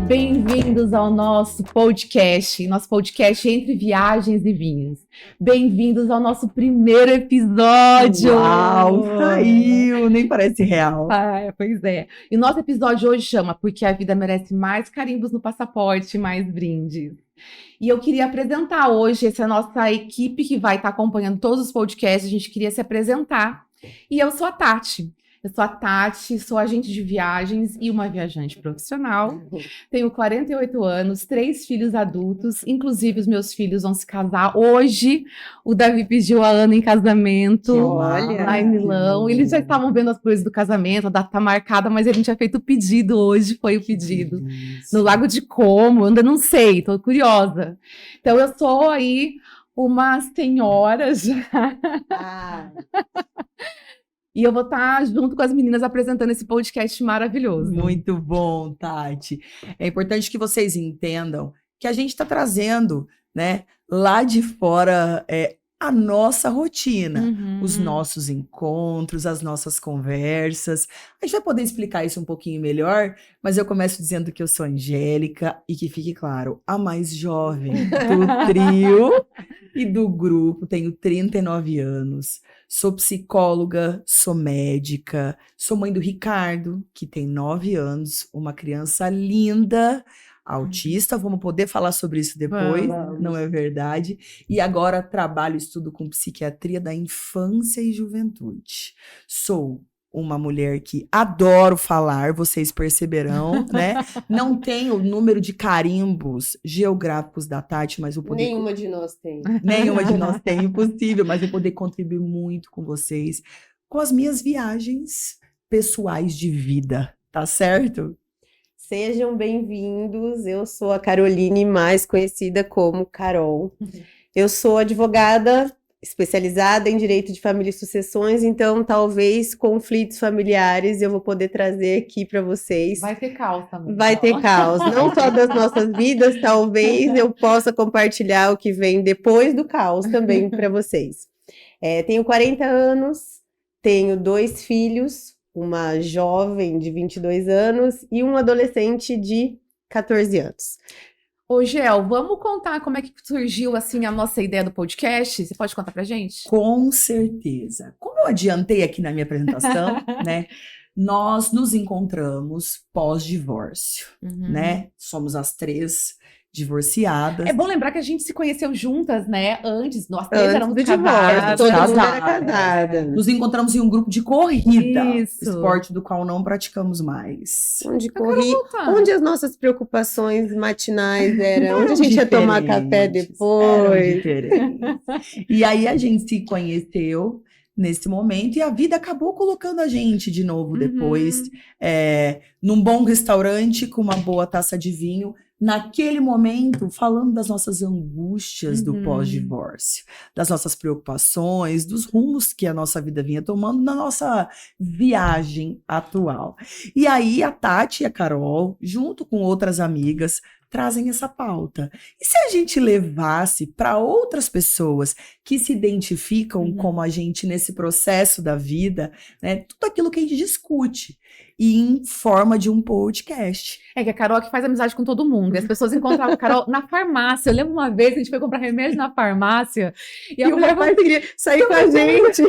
Bem-vindos ao nosso podcast Entre Viagens e Vinhos. Bem-vindos ao nosso primeiro episódio! Uau, saiu! Nem parece real. Pois é. E o nosso episódio hoje chama Porque a Vida Merece Mais Carimbos no Passaporte, Mais Brindes. E eu queria apresentar hoje, essa é a nossa equipe que vai estar acompanhando todos os podcasts, a gente queria se apresentar. E eu sou a Tati. Eu sou a Tati, sou agente de viagens e uma viajante profissional. Tenho 48 anos, 3 filhos adultos, inclusive os meus filhos vão se casar hoje. O Davi pediu a Ana em casamento, lá em Milão. Eles já estavam vendo as coisas do casamento, a data tá marcada, mas ele não tinha feito o pedido, hoje foi o pedido. No Lago de Como, ainda não sei, tô curiosa. Então eu sou aí uma senhora já. E eu vou estar junto com as meninas apresentando esse podcast maravilhoso. Muito bom, Tati. É importante que vocês entendam que a gente está trazendo, né, lá de fora a nossa rotina, os nossos encontros, as nossas conversas. A gente vai poder explicar isso um pouquinho melhor, mas eu começo dizendo que eu sou Angélica e que fique claro, a mais jovem do trio e do grupo, tenho 39 anos. Sou psicóloga, sou médica, sou mãe do Ricardo, que tem 9 anos, uma criança linda, autista, vamos poder falar sobre isso depois, não é verdade? E agora trabalho, estudo com psiquiatria da infância e juventude. Sou uma mulher que adoro falar, vocês perceberão, né? Não tenho o número de carimbos geográficos da Tati, mas vou poder... Nenhuma de nós tem. Nenhuma de nós tem, impossível, mas vou poder contribuir muito com vocês, com as minhas viagens pessoais de vida, tá certo? Sejam bem-vindos, eu sou a Caroline, mais conhecida como Carol. Eu sou advogada especializada em direito de família e sucessões, então talvez conflitos familiares eu vou poder trazer aqui para vocês. Vai ter caos também. Vai ter caos, não só das nossas vidas, talvez eu possa compartilhar o que vem depois do caos também para vocês. Tenho 40 anos, tenho 2 filhos, uma jovem de 22 anos e um adolescente de 14 anos. Ô, Gel, vamos contar como é que surgiu, assim, a nossa ideia do podcast? Você pode contar pra gente? Com certeza. Como eu adiantei aqui na minha apresentação, né? Nós nos encontramos pós-divórcio, né? Somos as 3 divorciadas. É bom lembrar que a gente se conheceu juntas, né? Antes, nós 3 éramos do divórcio, todo mundo era casada. Nos encontramos em um grupo de corrida, Isso. esporte do qual não praticamos mais. Onde as nossas preocupações matinais eram, onde a gente ia tomar café depois. E aí a gente se conheceu nesse momento, e a vida acabou colocando a gente de novo depois, num bom restaurante, com uma boa taça de vinho, naquele momento, falando das nossas angústias do pós-divórcio, das nossas preocupações, dos rumos que a nossa vida vinha tomando na nossa viagem atual. E aí a Tati e a Carol, junto com outras amigas, trazem essa pauta. E se a gente levasse para outras pessoas que se identificam como a gente nesse processo da vida, né, tudo aquilo que a gente discute, e em forma de um podcast. É que a Carol que faz amizade com todo mundo. E as pessoas encontravam a Carol na farmácia. Eu lembro uma vez que a gente foi comprar remédio na farmácia. E a mulher queria sair com a gente.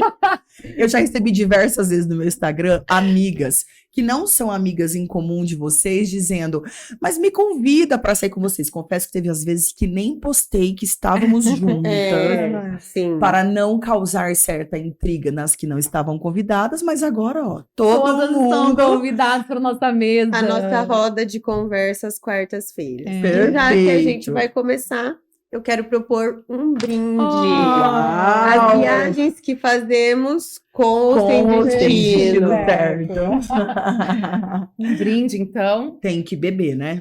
Eu já recebi diversas vezes no meu Instagram amigas que não são amigas em comum de vocês, dizendo, mas me convida para sair com vocês. Confesso que teve às vezes que nem postei que estávamos juntas, para não causar certa intriga nas que não estavam convidadas, mas agora, ó, todas estão convidadas para nossa mesa. A nossa roda de conversa às quartas-feiras. Já que a gente vai começar, eu quero propor um brinde. As viagens que fazemos com o sem destino. Certo. Um brinde, então. Tem que beber, né?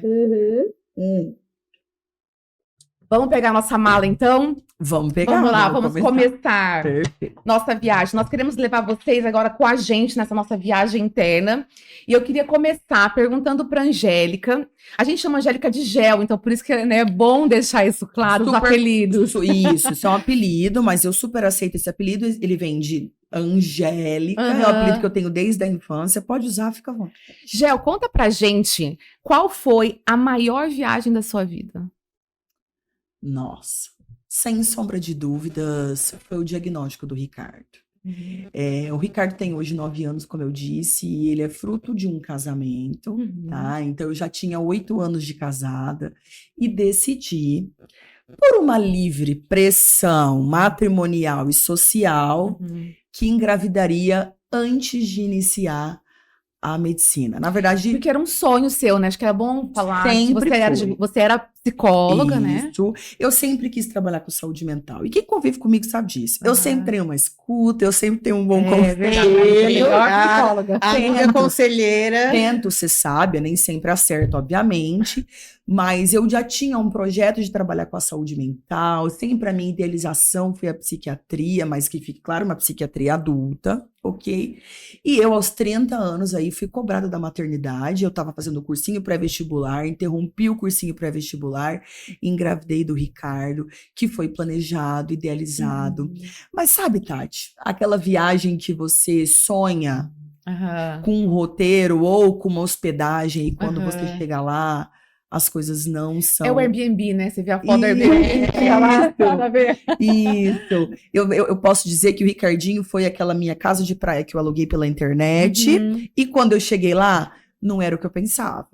Vamos pegar nossa mala, então? Vamos pegar. Vamos lá, vamos começar Perfeito. Nossa viagem. Nós queremos levar vocês agora com a gente nessa nossa viagem interna. E eu queria começar perguntando para Angélica. A gente chama Angélica de Gel, então por isso que é bom deixar isso claro, os apelidos. Isso é um apelido, mas eu super aceito esse apelido. Ele vem de Angélica, é o apelido que eu tenho desde a infância. Pode usar, fica bom. Gel, conta pra gente qual foi a maior viagem da sua vida? Nossa, sem sombra de dúvidas, foi o diagnóstico do Ricardo. O Ricardo tem hoje 9 anos, como eu disse, e ele é fruto de um casamento, tá? Então, eu já tinha 8 anos de casada e decidi, por uma livre pressão matrimonial e social, que engravidaria antes de iniciar a medicina. Na verdade, Porque era um sonho seu, né? Acho que era bom falar que sempre foi. você era psicóloga, né? Isso. Eu sempre quis trabalhar com saúde mental. E quem convive comigo sabe disso. Eu sempre tenho uma escuta, eu sempre tenho um bom conselho. Melhor psicóloga. A amiga conselheira. Tento ser sábia, nem sempre acerto, obviamente, mas eu já tinha um projeto de trabalhar com a saúde mental, sempre a minha idealização foi a psiquiatria, mas que fique claro, uma psiquiatria adulta, ok? E eu, aos 30 anos, aí fui cobrada da maternidade, eu estava fazendo o cursinho pré-vestibular, interrompi o cursinho pré-vestibular, engravidei do Ricardo, que foi planejado, idealizado. Mas sabe, Tati, aquela viagem que você sonha com um roteiro ou com uma hospedagem, e quando você chega lá, as coisas não são... É o Airbnb, né? Você vê a foto do Airbnb. Isso. Eu posso dizer que o Ricardinho foi aquela minha casa de praia que eu aluguei pela internet, e quando eu cheguei lá, não era o que eu pensava.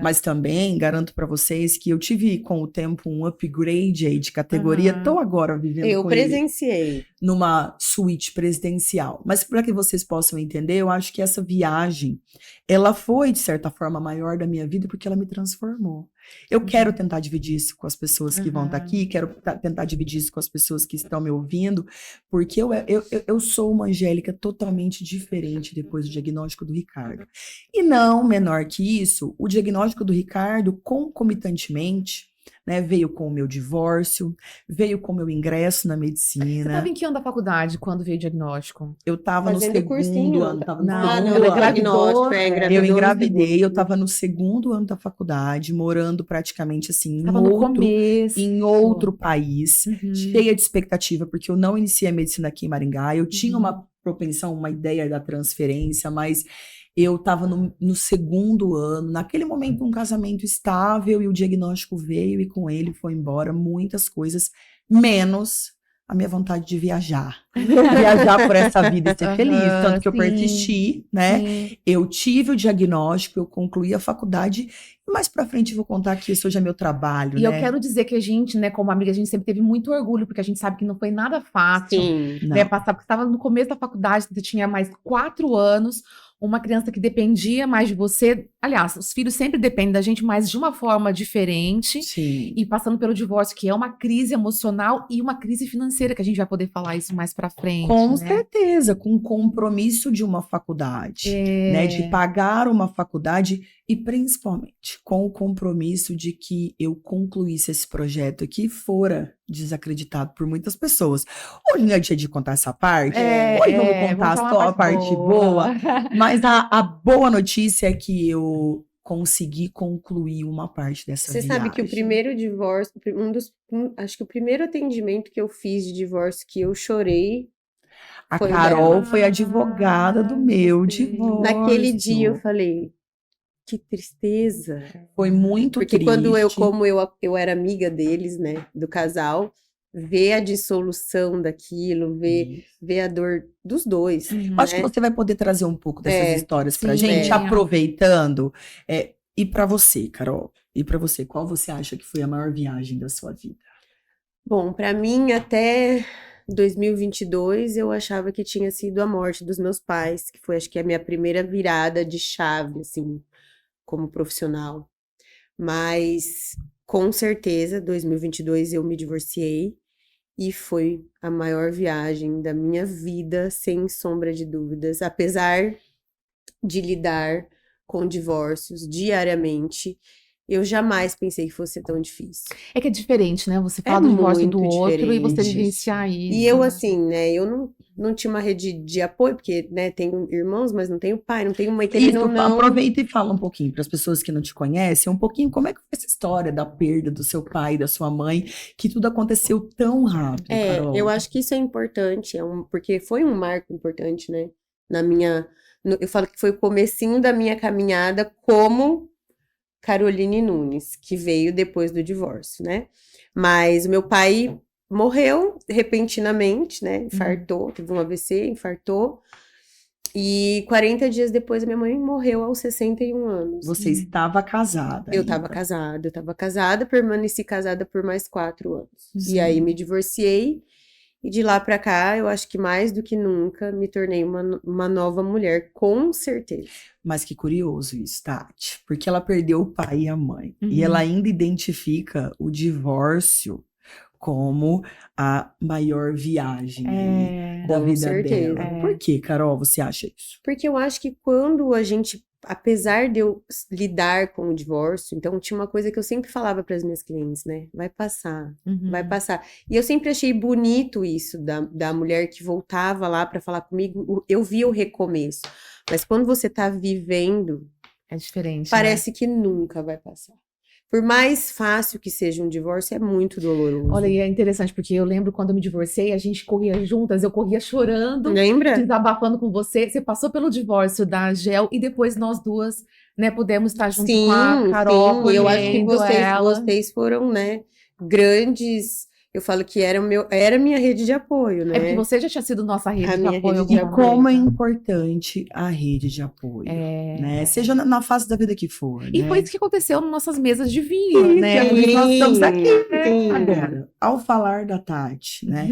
Mas também garanto para vocês que eu tive, com o tempo, um upgrade aí de categoria. Tô agora vivendo Eu com presenciei. ele numa suíte presidencial. Mas para que vocês possam entender, eu acho que essa viagem, ela foi, de certa forma, a maior da minha vida, porque ela me transformou. Eu quero tentar dividir isso com as pessoas que vão estar aqui, quero tentar dividir isso com as pessoas que estão me ouvindo, porque eu sou uma Angélica totalmente diferente depois do diagnóstico do Ricardo. E não menor que isso, o diagnóstico do Ricardo, concomitantemente, né, veio com o meu divórcio, veio com o meu ingresso na medicina. Você estava em que ano da faculdade quando veio o diagnóstico? Eu estava no segundo ano. Eu engravidei, eu estava no segundo ano da faculdade, morando praticamente assim em outro país, cheia de expectativa, porque eu não iniciei a medicina aqui em Maringá. Eu tinha uma propensão, uma ideia da transferência, mas eu estava no segundo ano, naquele momento um casamento estável, e o diagnóstico veio, e com ele foi embora muitas coisas, menos a minha vontade de viajar. Viajar por essa vida e ser feliz. Tanto que eu persisti, né? Sim. Eu tive o diagnóstico, eu concluí a faculdade, e mais pra frente eu vou contar que isso hoje é meu trabalho, e né? Eu quero dizer que a gente, né, como amiga, a gente sempre teve muito orgulho, porque a gente sabe que não foi nada fácil, né, passar, porque você estava no começo da faculdade, você tinha mais 4 anos, uma criança que dependia mais de você. Aliás, os filhos sempre dependem da gente, mas de uma forma diferente. Sim. E passando pelo divórcio, que é uma crise emocional e uma crise financeira, que a gente vai poder falar isso mais pra frente. Com certeza, com o compromisso de uma faculdade, né? De pagar uma faculdade e principalmente com o compromisso de que eu concluísse esse projeto que fora desacreditado por muitas pessoas. Hoje não é dia de contar essa parte, hoje vamos contar só a parte boa, mas a boa notícia é que eu consegui concluir uma parte dessa viagem. Você sabe que o primeiro divórcio, acho que o primeiro atendimento que eu fiz de divórcio que eu chorei, a Carol foi advogada do meu divórcio. Naquele dia eu falei, que tristeza. Foi muito porque triste. Quando eu era amiga deles, né, do casal, ver a dissolução daquilo, ver a dor dos dois. Acho que você vai poder trazer um pouco dessas histórias pra gente, aproveitando. E pra você, Carol? E pra você, qual você acha que foi a maior viagem da sua vida? Bom, pra mim, até 2022, eu achava que tinha sido a morte dos meus pais, que foi, acho que, a minha primeira virada de chave, assim, como profissional. Mas, com certeza, 2022 eu me divorciei e foi a maior viagem da minha vida, sem sombra de dúvidas, apesar de lidar com divórcios diariamente. Eu jamais pensei que fosse tão difícil. É que é diferente, né? Você fala do divórcio do outro e você vivenciar isso. E eu, assim, né? Eu não não tinha uma rede de apoio, porque, né, tenho irmãos, mas não tenho pai, não tenho mãe, também Isso, não. aproveita e fala um pouquinho para as pessoas que não te conhecem, um pouquinho como é que foi essa história da perda do seu pai, da sua mãe, que tudo aconteceu tão rápido, Carol. Eu acho que isso é importante, porque foi um marco importante, né, eu falo que foi o comecinho da minha caminhada como Caroline Nunes, que veio depois do divórcio, né, mas o meu pai morreu repentinamente, né, infartou, teve um AVC, infartou, e 40 dias depois a minha mãe morreu aos 61 anos. Você estava casada. Eu estava casada, permaneci casada por mais 4 anos. Sim. E aí me divorciei, e de lá pra cá, eu acho que mais do que nunca, me tornei uma nova mulher, com certeza. Mas que curioso isso, Tati, porque ela perdeu o pai e a mãe, e ela ainda identifica o divórcio como a maior viagem da Com vida certeza. dela. Por que, Carol, você acha isso? Porque eu acho que quando a gente, apesar de eu lidar com o divórcio, então tinha uma coisa que eu sempre falava para as minhas clientes, né? Vai passar, vai passar. E eu sempre achei bonito isso da mulher que voltava lá para falar comigo, eu via o recomeço. Mas quando você tá vivendo, é diferente, parece que nunca vai passar. Por mais fácil que seja um divórcio, é muito doloroso. Olha, e é interessante, porque eu lembro quando eu me divorciei, a gente corria juntas, eu corria chorando, Lembra? desabafando com você. Você passou pelo divórcio da Gel e depois nós duas, né, pudemos estar junto com a Carol. Sim, eu acho que ela. vocês foram, né, grandes. Eu falo que era minha rede de apoio, né? É porque você já tinha sido nossa rede A de minha apoio. rede de E apoio. como é importante a rede de apoio, né? Seja na fase da vida que for, E né? foi isso que aconteceu nas nossas mesas de vinho, né? Por isso nós estamos aqui, né? Sim. Agora, ao falar da Tati, né?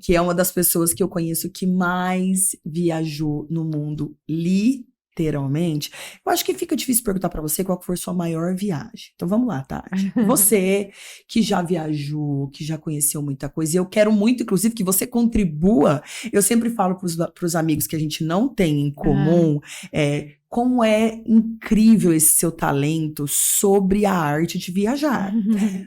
Que é uma das pessoas que eu conheço que mais viajou no mundo, literalmente, eu acho que fica difícil perguntar pra você qual que foi sua maior viagem. Então vamos lá, Tati. Você que já viajou, que já conheceu muita coisa, e eu quero muito, inclusive, que você contribua. Eu sempre falo pros amigos que a gente não tem em comum, como é incrível esse seu talento sobre a arte de viajar.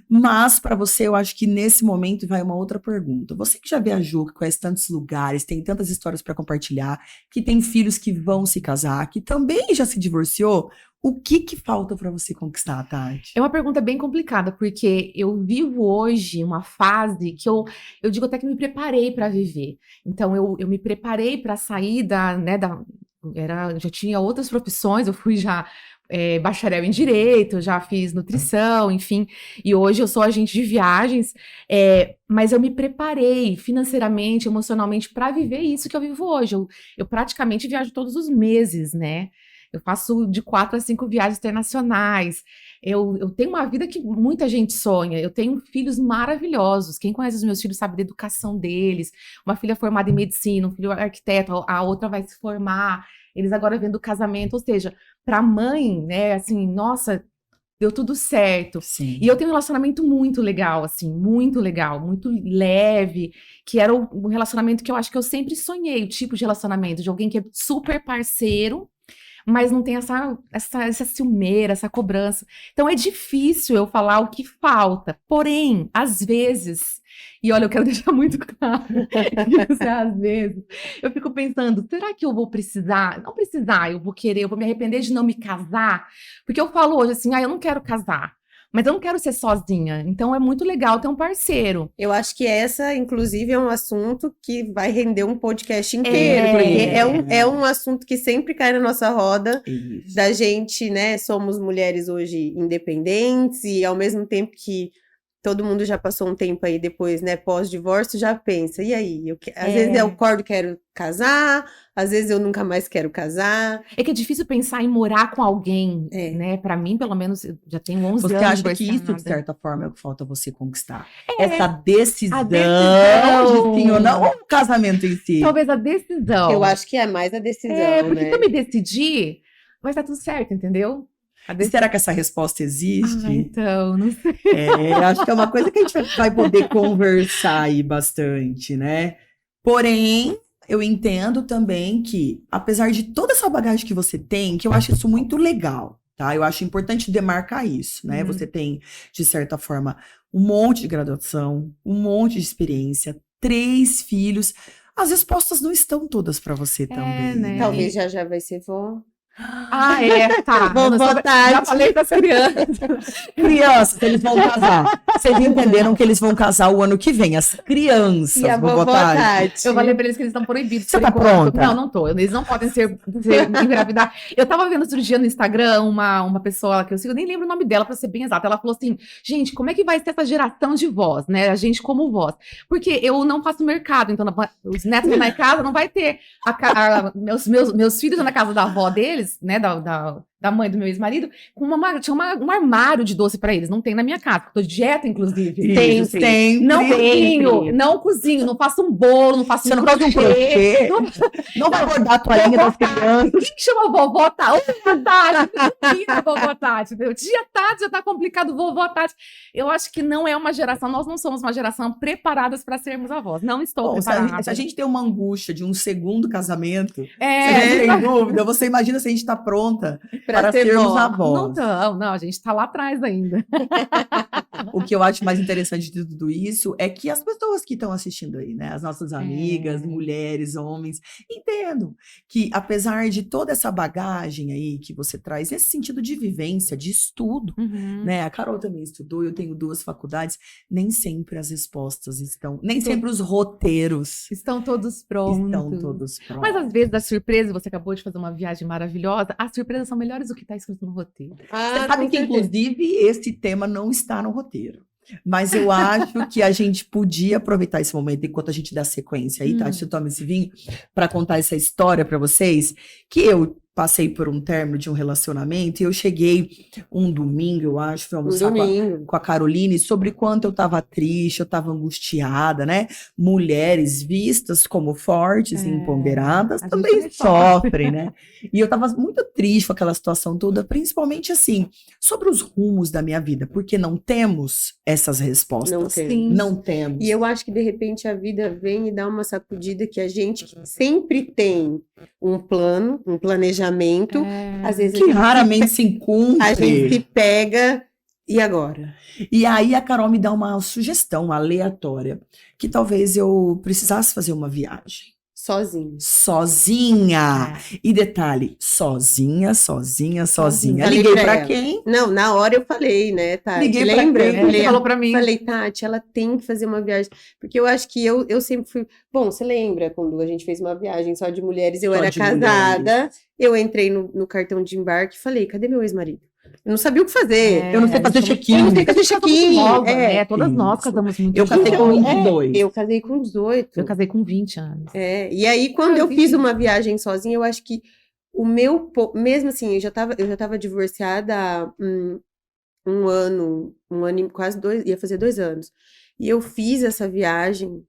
Mas, para você, eu acho que nesse momento vai uma outra pergunta. Você que já viajou, que conhece tantos lugares, tem tantas histórias para compartilhar, que tem filhos que vão se casar, que também já se divorciou, o que falta para você conquistar, Tati? É uma pergunta bem complicada, porque eu vivo hoje uma fase que eu digo até que me preparei para viver. Então, eu me preparei para sair já tinha outras profissões, eu fui já bacharel em Direito, já fiz nutrição, enfim, e hoje eu sou agente de viagens, mas eu me preparei financeiramente, emocionalmente para viver isso que eu vivo hoje. Eu praticamente viajo todos os meses, né? Eu faço de 4 a 5 viagens internacionais. Eu tenho uma vida que muita gente sonha. Eu tenho filhos maravilhosos. Quem conhece os meus filhos sabe da educação deles. Uma filha formada em medicina, um filho arquiteto, a outra vai se formar. Eles agora vêm do casamento. Ou seja, para a mãe, né, assim, nossa, deu tudo certo. Sim. E eu tenho um relacionamento muito legal, assim, muito legal, muito leve, que era o relacionamento que eu acho que eu sempre sonhei, o tipo de relacionamento, de alguém que é super parceiro, mas não tem essa ciumeira, essa cobrança. Então é difícil eu falar o que falta. Porém, às vezes, e olha, eu quero deixar muito claro, isso às vezes, eu fico pensando, será que eu vou precisar? Não precisar, eu vou me arrepender de não me casar? Porque eu falo hoje assim, eu não quero casar. Mas eu não quero ser sozinha, então é muito legal ter um parceiro. Eu acho que essa, inclusive, é um assunto que vai render um podcast inteiro, porque é um assunto que sempre cai na nossa roda, da gente, né, somos mulheres hoje independentes, e ao mesmo tempo que todo mundo já passou um tempo aí depois, né, pós-divórcio, já pensa, e aí? Às vezes eu acordo, quero casar, às vezes eu nunca mais quero casar. É que é difícil pensar em morar com alguém, né? Pra mim, pelo menos, eu já tenho 11 você anos. Você acha que isso, de certa forma, é o que falta você conquistar? É. Essa decisão de sim ou não, ou o casamento em si? Talvez a decisão. Eu acho que é mais a decisão, porque né? se eu me decidir, vai estar tudo certo, entendeu? E será que essa resposta existe? Então, não sei. Acho que é uma coisa que a gente vai poder conversar aí bastante, né? Porém, eu entendo também que, apesar de toda essa bagagem que você tem, que eu acho isso muito legal, tá? Eu acho importante demarcar isso, né? Você tem, de certa forma, um monte de graduação, um monte de experiência, 3 filhos. as respostas não estão todas para você também. né? Talvez já vai ser vó. Ah, tá. Vovó Tati. Já falei das crianças. Crianças, eles vão casar. Vocês entenderam que eles vão casar o ano que vem, as crianças, E a vovó vovó Tati. Tati. Eu falei pra eles que eles estão proibidos. Você por tá enquanto. pronta? Não tô. Eles não podem ser engravidar. Eu tava vendo outro dia no Instagram uma pessoa que eu sigo, eu nem lembro o nome dela, pra ser bem exata. Ela falou assim, gente, como é que vai ser essa geração de vós, né? A gente como vós. Porque eu não faço mercado, então os netos vão na casa, não vai ter. Meus filhos vão na casa da avó deles, né? Da mãe do meu ex-marido, tinha um armário de doce pra eles. Não tem na minha casa, porque eu tô de dieta, inclusive. Tem. Não cozinho, não faço um bolo, não faço Você não faz um crochê, não vai bordar a toalhinha das crianças. Quem que chama vovó Tati? Vovó Tati, vovó Tati. Meu tia Tati já tá complicado, vovó Tati. Eu acho que não é uma geração, nós não somos uma geração preparadas para sermos avós. Não estou preparada. Se a gente tem uma angústia de um segundo casamento, você É, tem dúvida, você imagina se a gente tá pronta para ser sermos vó. avós. não, a gente tá lá atrás ainda. O que eu acho mais interessante de tudo isso é que as pessoas que estão assistindo aí, né? As nossas amigas, mulheres, homens, entendam que apesar de toda essa bagagem aí que você traz, esse sentido de vivência, de estudo, né? A Carol também estudou, eu tenho 2 faculdades, nem sempre as respostas estão, nem sempre os roteiros Estão todos prontos. estão todos prontos. Mas às vezes a surpresa, você acabou de fazer uma viagem maravilhosa, as surpresas são melhores do que está escrito no roteiro. Você sabe que, inclusive, esse tema não está no roteiro. Mas eu acho que a gente podia aproveitar esse momento enquanto a gente dá sequência aí, Tati, você toma esse vinho, para contar essa história para vocês, que eu passei por um término de um relacionamento e eu cheguei um domingo, eu acho, fui almoçar com a Caroline, sobre quanto eu tava triste, eu tava angustiada, né? Mulheres vistas como fortes e empoderadas também sofrem, né? E eu tava muito triste com aquela situação toda, principalmente assim, sobre os rumos da minha vida, porque não temos essas respostas. Não temos. E eu acho que de repente a vida vem e dá uma sacudida que a gente sempre tem um plano, um planejamento, às vezes que raramente se encontra. A gente se pega, e agora? E aí a Carol me dá uma sugestão aleatória, que talvez eu precisasse fazer uma viagem. Sozinha. E detalhe, sozinha. Liguei pra quem? Não, na hora eu falei, né, Tati? Liguei pra quem? Você falou pra mim. Falei, Tati, ela tem que fazer uma viagem. Porque eu acho que eu sempre fui... Bom, você lembra quando a gente fez uma viagem só de mulheres? Eu era casada, eu entrei no cartão de embarque e falei, cadê meu ex-marido? Eu não sabia o que fazer. Eu não sei fazer check-in. Todas nós casamos muito. Eu casei com 22. Eu casei com 18. Eu casei com 20 anos. E aí, quando eu fiz uma viagem sozinha, eu acho que o meu... Mesmo assim, eu já tava divorciada há um ano e quase 2... Ia fazer 2 anos. E eu fiz essa viagem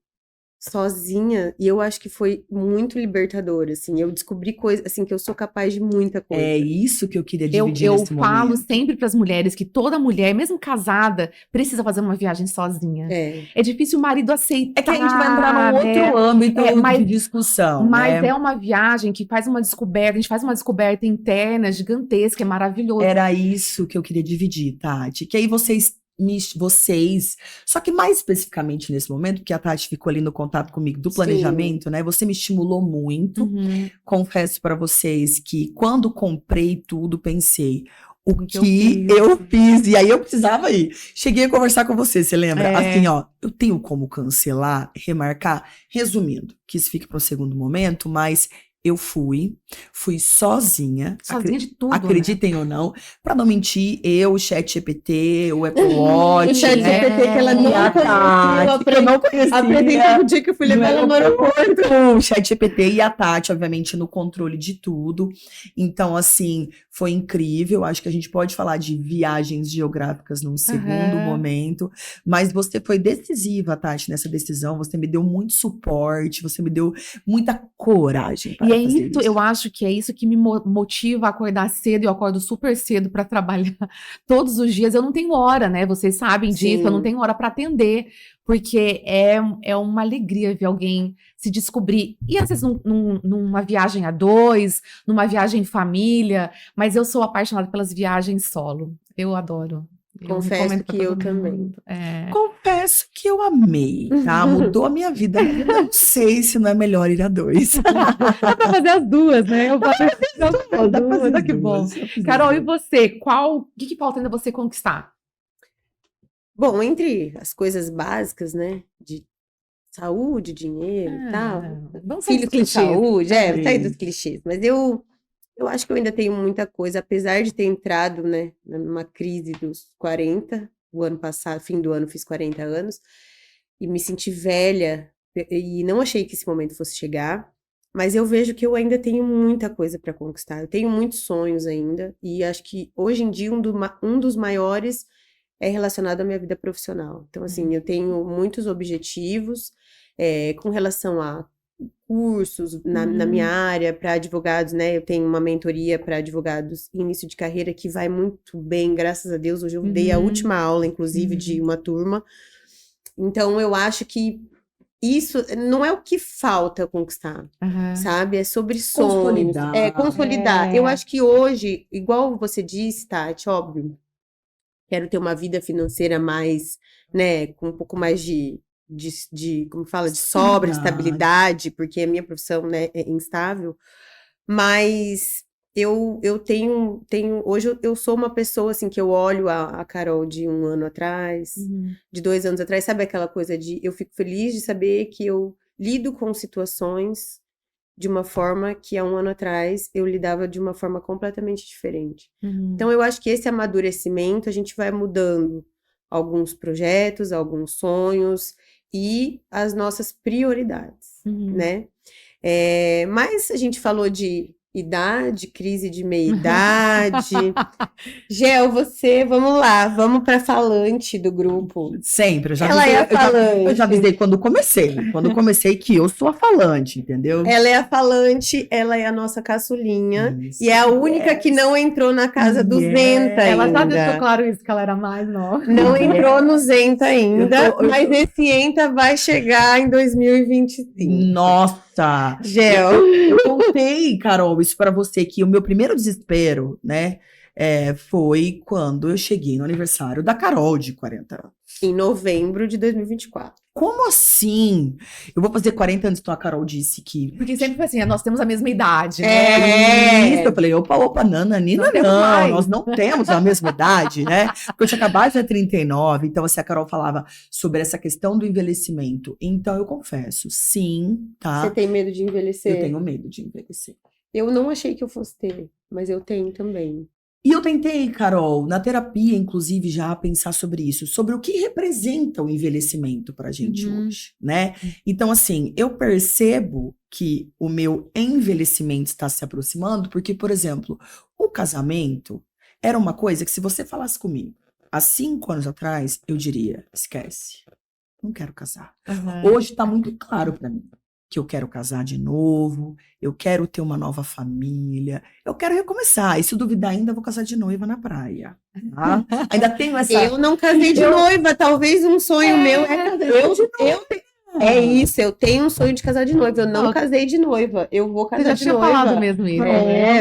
sozinha, e eu acho que foi muito libertador, assim, eu descobri coisas, assim, que eu sou capaz de muita coisa. É isso que eu queria dividir nesse momento. Eu falo sempre para as mulheres que toda mulher, mesmo casada, precisa fazer uma viagem sozinha. É difícil o marido aceitar. É que a gente vai entrar num outro âmbito de discussão, mas é uma viagem que faz uma descoberta, a gente faz uma descoberta interna, gigantesca, é maravilhoso. Era isso que eu queria dividir, Tati, que aí vocês, só que mais especificamente nesse momento, porque a Tati ficou ali no contato comigo do planejamento, né? Você me estimulou muito. Confesso para vocês que quando comprei tudo, pensei o que eu fiz. E aí eu precisava ir. Cheguei a conversar com você lembra? Assim, ó, eu tenho como cancelar, remarcar. Resumindo, que isso fique para o segundo momento, mas eu fui sozinha. Sozinha de tudo, acreditem ou não, pra não mentir, eu, o ChatGPT, o Apple Watch, o ChatGPT que ela não conhecia, apresentou no dia que eu fui levar ela no aeroporto. O ChatGPT e a Tati, obviamente, no controle de tudo. Então, assim, foi incrível. Acho que a gente pode falar de viagens geográficas num segundo momento, mas você foi decisiva, Tati, nessa decisão. Você me deu muito suporte, você me deu muita coragem. E é isso, eu acho que é isso que me motiva a acordar cedo. Eu acordo super cedo para trabalhar todos os dias. Eu não tenho hora, né? Vocês sabem disso, eu não tenho hora para atender, porque é uma alegria ver alguém se descobrir. E às vezes numa viagem a 2, numa viagem em família, mas eu sou apaixonada pelas viagens solo. Eu adoro. Confesso recomendo pra que eu todo também. mundo. Confesso que eu amei, tá? Mudou a minha vida. Eu não sei se não é melhor ir a 2. Dá pra fazer as duas, né? Eu faço as duas, que bom. Carol, e você? O que falta ainda você conquistar? Bom, entre as coisas básicas, né? De saúde, dinheiro e tal. Vamos sair Filho dos com clichês. saúde, Sim. sair dos clichês. Mas eu acho que eu ainda tenho muita coisa, apesar de ter entrado, né, numa crise dos 40, o ano passado, fim do ano, fiz 40 anos, e me senti velha, e não achei que esse momento fosse chegar, mas eu vejo que eu ainda tenho muita coisa para conquistar. Eu tenho muitos sonhos ainda, e acho que hoje em dia um dos maiores é relacionado à minha vida profissional. Então, assim, eu tenho muitos objetivos com relação a cursos na minha área para advogados, né? Eu tenho uma mentoria para advogados em início de carreira que vai muito bem, graças a Deus. Hoje eu dei a última aula, inclusive, de uma turma. Então, eu acho que isso não é o que falta conquistar, sabe? É sobre sonhos. Consolidar. Consolidar. Eu acho que hoje, igual você disse, Tati, óbvio, quero ter uma vida financeira mais, né, com um pouco mais de como fala, de sobra, estabilidade, porque a minha profissão, né, é instável, mas eu tenho, hoje eu sou uma pessoa, assim, que eu olho a Carol de 1 ano atrás, de 2 anos atrás, sabe aquela coisa de, eu fico feliz de saber que eu lido com situações de uma forma que há 1 ano atrás eu lidava de uma forma completamente diferente. Então eu acho que esse amadurecimento, a gente vai mudando alguns projetos, alguns sonhos, e as nossas prioridades, né? Mas a gente falou de idade, crise de meia-idade. Gel, vamos lá, vamos para falante do grupo. Sempre, Ela é a falante. Eu já avisei quando comecei que eu sou a falante, entendeu? Ela é a falante, ela é a nossa caçulinha, Isso. e é a única que não entrou na casa do Zenta Ela já ainda. deixou claro isso, que ela era mais nova. Não entrou no Zenta ainda, mas esse Enta vai chegar em 2025. Nossa! Gel. Eu contei, Carol, isso pra você, que o meu primeiro desespero, né, foi quando eu cheguei no aniversário da Carol, de 40 anos. Em novembro de 2024. Como assim? Eu vou fazer 40 anos, então a Carol disse que... Porque sempre foi assim, nós temos a mesma idade, né? Isso, eu falei, opa, nananina, Não temos mais. nós não temos a mesma idade, né? Porque eu tinha acabado de ter 39, então assim, a Carol falava sobre essa questão do envelhecimento. Então eu confesso, sim, tá? Você tem medo de envelhecer? Eu tenho medo de envelhecer. Eu não achei que eu fosse ter, mas eu tenho também. E eu tentei, Carol, na terapia, inclusive, já pensar sobre isso, sobre o que representa o envelhecimento pra gente hoje, né? Então, assim, eu percebo que o meu envelhecimento está se aproximando, porque, por exemplo, o casamento era uma coisa que, se você falasse comigo há 5 anos atrás, eu diria, esquece, não quero casar. Hoje tá muito claro pra mim que eu quero casar de novo, eu quero ter uma nova família, eu quero recomeçar. E se duvidar ainda, vou casar de noiva na praia. Tá? Ainda tenho essa... Eu não casei de noiva, talvez um sonho meu é casar. Isso, eu tenho um sonho de casar de noiva. Eu não casei de noiva. Eu vou casar de noiva. Você já tinha falado mesmo isso.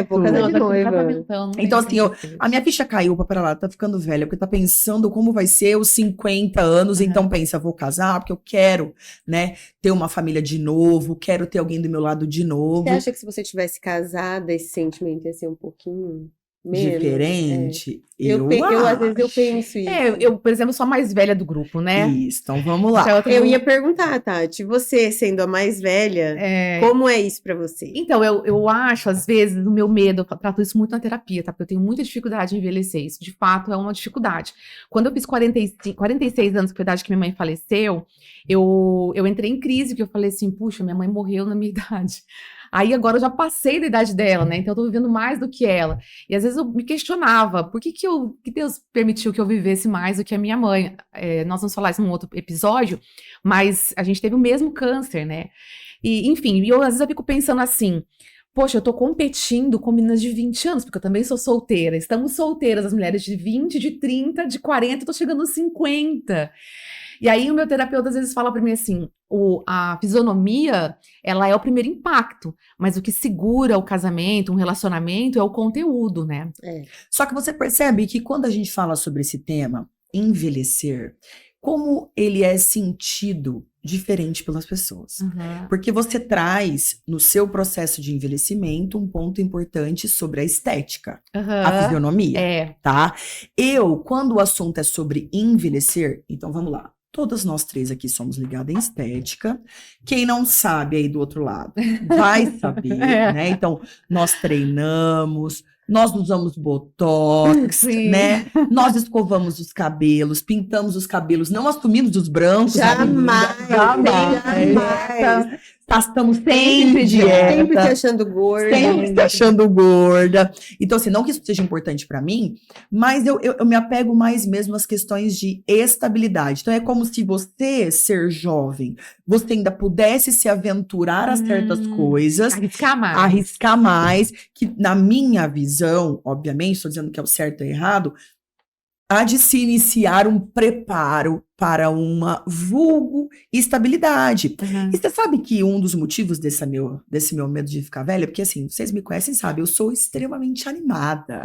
Vou casar de noiva. Então, assim, a minha ficha caiu pra lá, tá ficando velha, porque tá pensando como vai ser os 50 anos, então pensa, vou casar, porque eu quero, né, ter uma família de novo, quero ter alguém do meu lado de novo. Você acha que se você tivesse casada, esse sentimento ia ser um pouquinho menos diferente? Eu às vezes eu penso isso. Eu, por exemplo, sou a mais velha do grupo, né? Isso, então vamos lá. Então, eu ia perguntar, Tati, você sendo a mais velha, como é isso pra você? Então, eu acho, às vezes, o meu medo, eu trato isso muito na terapia, tá? Porque eu tenho muita dificuldade em envelhecer. Isso, de fato, é uma dificuldade. Quando eu fiz 46 anos, que foi a idade que minha mãe faleceu, eu entrei em crise, porque eu falei assim, puxa, minha mãe morreu na minha idade. Aí agora eu já passei da idade dela, né? Então eu tô vivendo mais do que ela. E às vezes eu me questionava, por que Deus permitiu que eu vivesse mais do que a minha mãe? Nós vamos falar isso num outro episódio, mas a gente teve o mesmo câncer, né? E, enfim, às vezes eu fico pensando assim, poxa, eu tô competindo com meninas de 20 anos, porque eu também sou solteira. Estamos solteiras, as mulheres de 20, de 30, de 40, eu tô chegando aos 50. E aí o meu terapeuta às vezes fala pra mim assim, a fisionomia, ela é o primeiro impacto, mas o que segura o casamento, um relacionamento, é o conteúdo, né? Só que você percebe que quando a gente fala sobre esse tema, envelhecer, como ele é sentido diferente pelas pessoas. Porque você traz no seu processo de envelhecimento um ponto importante sobre a estética, a fisionomia, tá? Quando o assunto é sobre envelhecer, então vamos lá. Todas nós três aqui somos ligadas em estética. Quem não sabe aí do outro lado vai saber, né? Então, nós treinamos, nós usamos botox, né? Nós escovamos os cabelos, pintamos os cabelos, não assumimos os brancos. Jamais. Estamos sempre dieta. Sempre se achando gorda. Sempre se achando gorda. Então, assim, não que isso seja importante pra mim, mas eu me apego mais mesmo às questões de estabilidade. Então, é como se você, ser jovem, você ainda pudesse se aventurar a certas coisas. Arriscar mais. Que, na minha visão, obviamente, estou dizendo que é o certo e errado, há de se iniciar um preparo para uma vulgo estabilidade. E você sabe que um dos motivos desse meu medo de ficar velha, porque assim, vocês me conhecem, sabem, eu sou extremamente animada,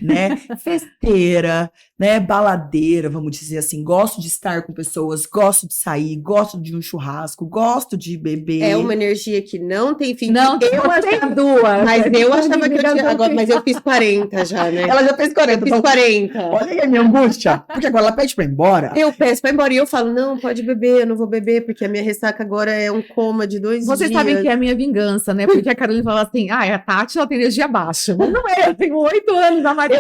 né? Festeira, né? Baladeira, vamos dizer assim, gosto de estar com pessoas, gosto de sair, gosto de um churrasco, gosto de beber. É uma energia que não tem fim. Não, eu achava duas. Mas eu achava que eu tinha agora, mas eu fiz 40 já, né? Ela já fez 40. Eu fiz 40. Olha aí a minha angústia. Porque agora ela pede pra ir embora. Eu peço pra ir embora e eu falo, não, pode beber, eu não vou beber, porque a minha ressaca agora é um coma de 2 dias. Vocês sabem que é a minha vingança, né? Porque a Carolina fala assim, a Tati, ela tem energia baixa. Mas não é, eu tenho 8 anos, a Maria.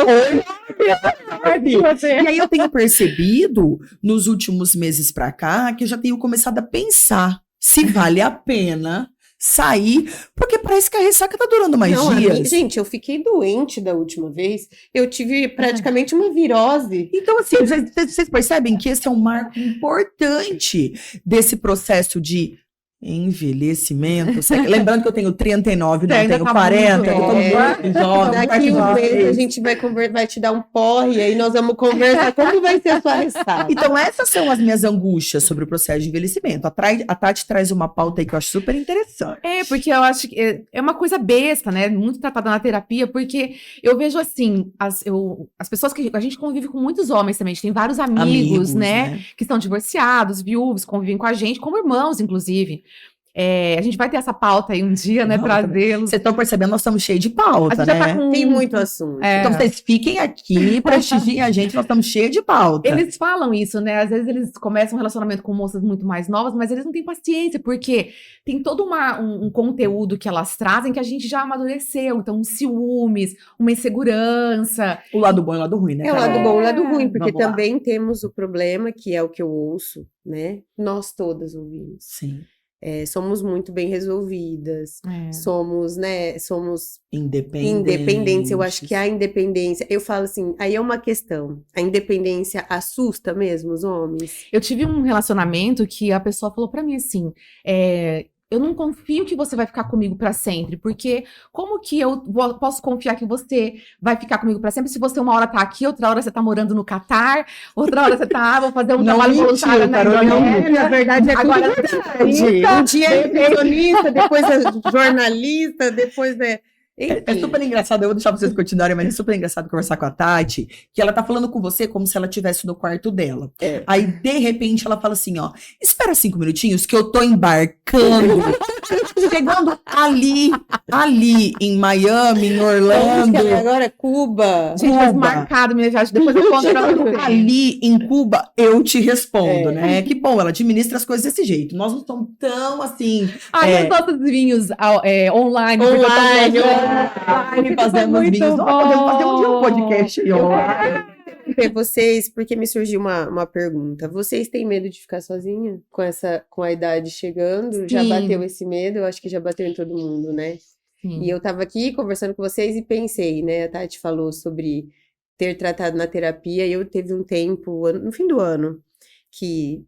E aí eu tenho percebido, nos últimos meses pra cá, que eu já tenho começado a pensar se vale a pena sair, porque parece que a ressaca tá durando mais dias. Gente, eu fiquei doente da última vez, eu tive praticamente uma virose. Então, assim, vocês percebem que esse é um marco importante desse processo de envelhecimento. Lembrando que eu tenho 39, não tenho 40, eu tô muito jovem. Daqui um mês a gente vai te dar um porre, e aí nós vamos conversar como vai ser a sua ressaca. Então, essas são as minhas angústias sobre o processo de envelhecimento. A Tati traz uma pauta aí que eu acho super interessante. Porque eu acho que é uma coisa besta, né? Muito tratada na terapia, porque eu vejo assim, as pessoas que a gente convive com muitos homens também, a gente tem vários amigos, né? Que são divorciados, viúvos, convivem com a gente, como irmãos, inclusive. A gente vai ter essa pauta aí um dia, né? Trazê-los. Vocês estão percebendo, nós estamos cheios de pauta, né? Tem muito assunto. Então vocês fiquem aqui, prestigiem a gente, nós estamos cheios de pauta. Eles falam isso, né? Às vezes eles começam um relacionamento com moças muito mais novas, mas eles não têm paciência, porque tem todo um conteúdo que elas trazem que a gente já amadureceu. Então, um ciúmes, uma insegurança. O lado bom e o lado ruim, né? É o lado bom e o lado ruim, porque também temos o problema, que é o que eu ouço, né? Nós todas ouvimos. Sim. Somos muito bem resolvidas, somos independentes. independentes. Eu acho que a independência, eu falo assim, aí é uma questão, a independência assusta mesmo os homens? Eu tive um relacionamento que a pessoa falou pra mim assim, eu não confio que você vai ficar comigo pra sempre, porque como que eu posso confiar que você vai ficar comigo pra sempre se você uma hora tá aqui, outra hora você tá morando no Catar, outra hora você tá, vou fazer um trabalho voluntário na Indonésia. Na verdade é agora um dia é nutricionista, depois é jornalista, depois é... É super engraçado, eu vou deixar vocês continuarem, mas é super engraçado conversar com a Tati, que ela tá falando com você como se ela estivesse no quarto dela. Aí, de repente, ela fala assim, ó, espera 5 minutinhos que eu tô embarcando, chegando ali em Miami, em Orlando. Agora Cuba. Gente, mas marcado minha viagem, depois eu conto pra você. Ali em Cuba, eu te respondo, né? Que bom, ela administra as coisas desse jeito. Nós não estamos tão assim... os nossos vinhos online. Fazemos vídeos. Podemos fazer um dia um podcast aí, vocês, porque me surgiu uma pergunta. Vocês têm medo de ficar sozinha? Com a idade chegando? Sim. Já bateu esse medo? Eu acho que já bateu em todo mundo, né? Sim. E eu tava aqui conversando com vocês e pensei, né? A Tati falou sobre ter tratado na terapia. E eu teve um tempo, no fim do ano, que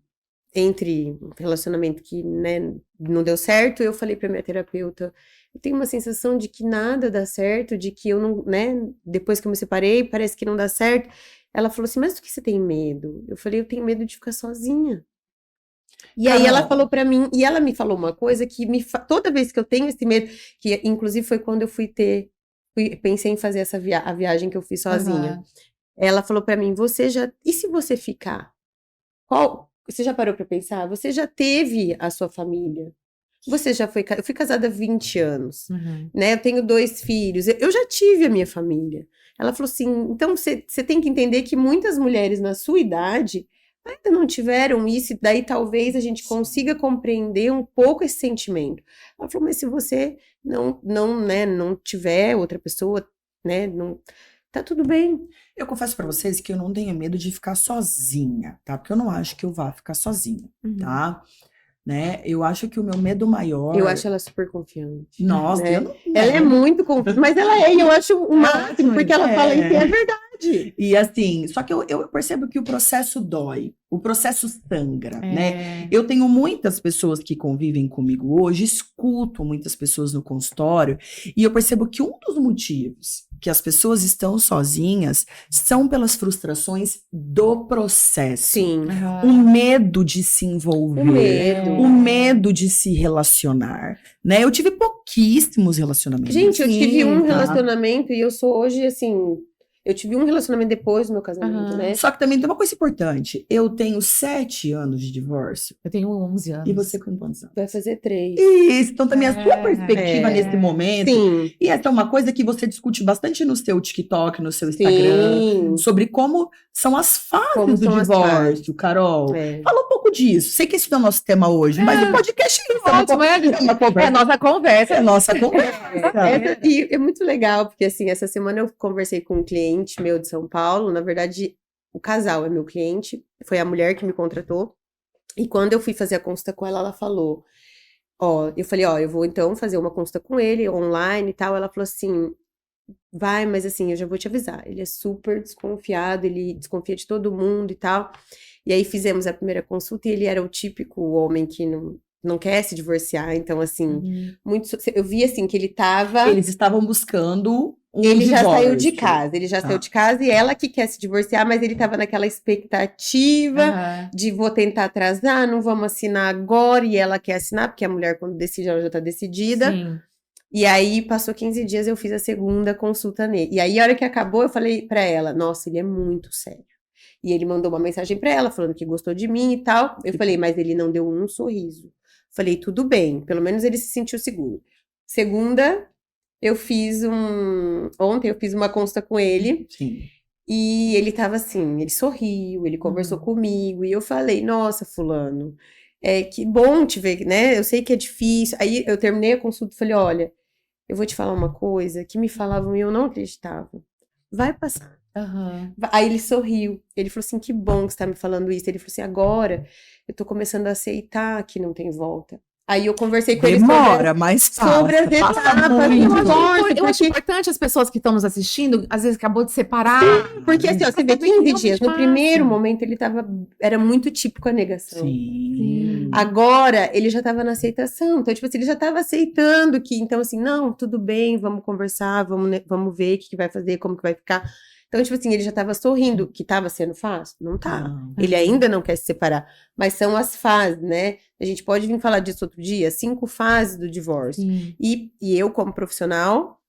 entre um relacionamento que, né, não deu certo, eu falei pra minha terapeuta, eu tenho uma sensação de que nada dá certo, de que eu não, né, depois que eu me separei, parece que não dá certo. Ela falou assim, mas do que você tem medo? Eu falei, eu tenho medo de ficar sozinha. E aí ela falou pra mim, e ela me falou uma coisa que toda vez que eu tenho esse medo, que inclusive foi quando eu pensei em fazer a viagem que eu fiz sozinha. Ela falou pra mim, e se você ficar? Você já parou pra pensar? Você já teve a sua família? Eu fui casada há 20 anos, né? Eu tenho 2 filhos, eu já tive a minha família. Ela falou assim, então você tem que entender que muitas mulheres na sua idade ainda não tiveram isso, e daí talvez a gente consiga compreender um pouco esse sentimento. Ela falou, mas se você não tiver outra pessoa, né, não, tá tudo bem. Eu confesso pra vocês que eu não tenho medo de ficar sozinha, tá? Porque eu não acho que eu vá ficar sozinha, tá? Né? Eu acho que o meu medo maior... Eu acho ela super confiante. Nossa, né? eu não... Ela é muito confiante, mas ela e eu acho o máximo, porque ela fala isso, é verdade. E assim, só que eu percebo que o processo dói, o processo sangra, né? Eu tenho muitas pessoas que convivem comigo hoje, escuto muitas pessoas no consultório, e eu percebo que um dos motivos que as pessoas estão sozinhas são pelas frustrações do processo. Sim. O medo de se envolver, o medo de se relacionar, né? Eu tive pouquíssimos relacionamentos. Gente, eu tive um relacionamento e eu sou hoje, assim... Eu tive um relacionamento depois do meu casamento, né? Só que também tem uma coisa importante. Eu tenho 7 anos de divórcio. Eu tenho 11 anos. E você com quantos anos? Vai fazer 3. Isso, então também a sua perspectiva nesse momento. Sim. E essa é uma coisa que você discute bastante no seu TikTok, no seu Instagram. Sobre como são as fases do divórcio, Carol. Fala um pouco disso. Sei que esse não é o nosso tema hoje, mas o podcast é uma conversa. É nossa conversa. É nossa conversa. E é muito legal, porque assim, essa semana eu conversei com um cliente meu de São Paulo. Na verdade, o casal é meu cliente, foi a mulher que me contratou. E quando eu fui fazer a consulta com ela, ela falou, eu falei, eu vou então fazer uma consulta com ele, online e tal. Ela falou assim, vai, mas assim, eu já vou te avisar, ele é super desconfiado, ele desconfia de todo mundo e tal. E aí fizemos a primeira consulta e ele era o típico homem que não quer se divorciar, então assim, eu vi assim que ele tava... Eles estavam buscando ele já saiu de casa, saiu de casa, e ela que quer se divorciar, mas ele tava naquela expectativa de vou tentar atrasar, não vamos assinar agora, e ela quer assinar, porque a mulher quando decide, ela já tá decidida. Sim. E aí, passou 15 dias, eu fiz a segunda consulta nele. E aí, a hora que acabou, eu falei pra ela, nossa, ele é muito sério. E ele mandou uma mensagem pra ela, falando que gostou de mim e tal. Eu falei, mas ele não deu um sorriso. Falei, tudo bem, pelo menos ele se sentiu seguro. Segunda... Ontem eu fiz uma consulta com ele. Sim. E ele tava assim, ele sorriu, ele conversou comigo. E eu falei, nossa, fulano, que bom te ver, né? Eu sei que é difícil. Aí eu terminei a consulta e falei, olha, eu vou te falar uma coisa que me falavam e eu não acreditava. Vai passar. Aí ele sorriu. Ele falou assim, que bom que você tá me falando isso. Ele falou assim, agora eu tô começando a aceitar que não tem volta. Aí eu conversei com ele sobre as etapas. Eu acho importante as pessoas que estão nos assistindo, às vezes acabou de separar. Sim, porque assim, você vê 15 dias. No primeiro momento ele era muito típico a negação. Sim. Agora ele já estava na aceitação. Então, tipo assim, ele já estava aceitando que, então assim, não, tudo bem, vamos conversar, vamos ver o que vai fazer, como que vai ficar. Então, tipo assim, ele já estava sorrindo, que estava sendo fácil? Não tá. Ele ainda não quer se separar. Mas são as fases, né? A gente pode vir falar disso outro dia, 5 fases do divórcio. E eu, como profissional,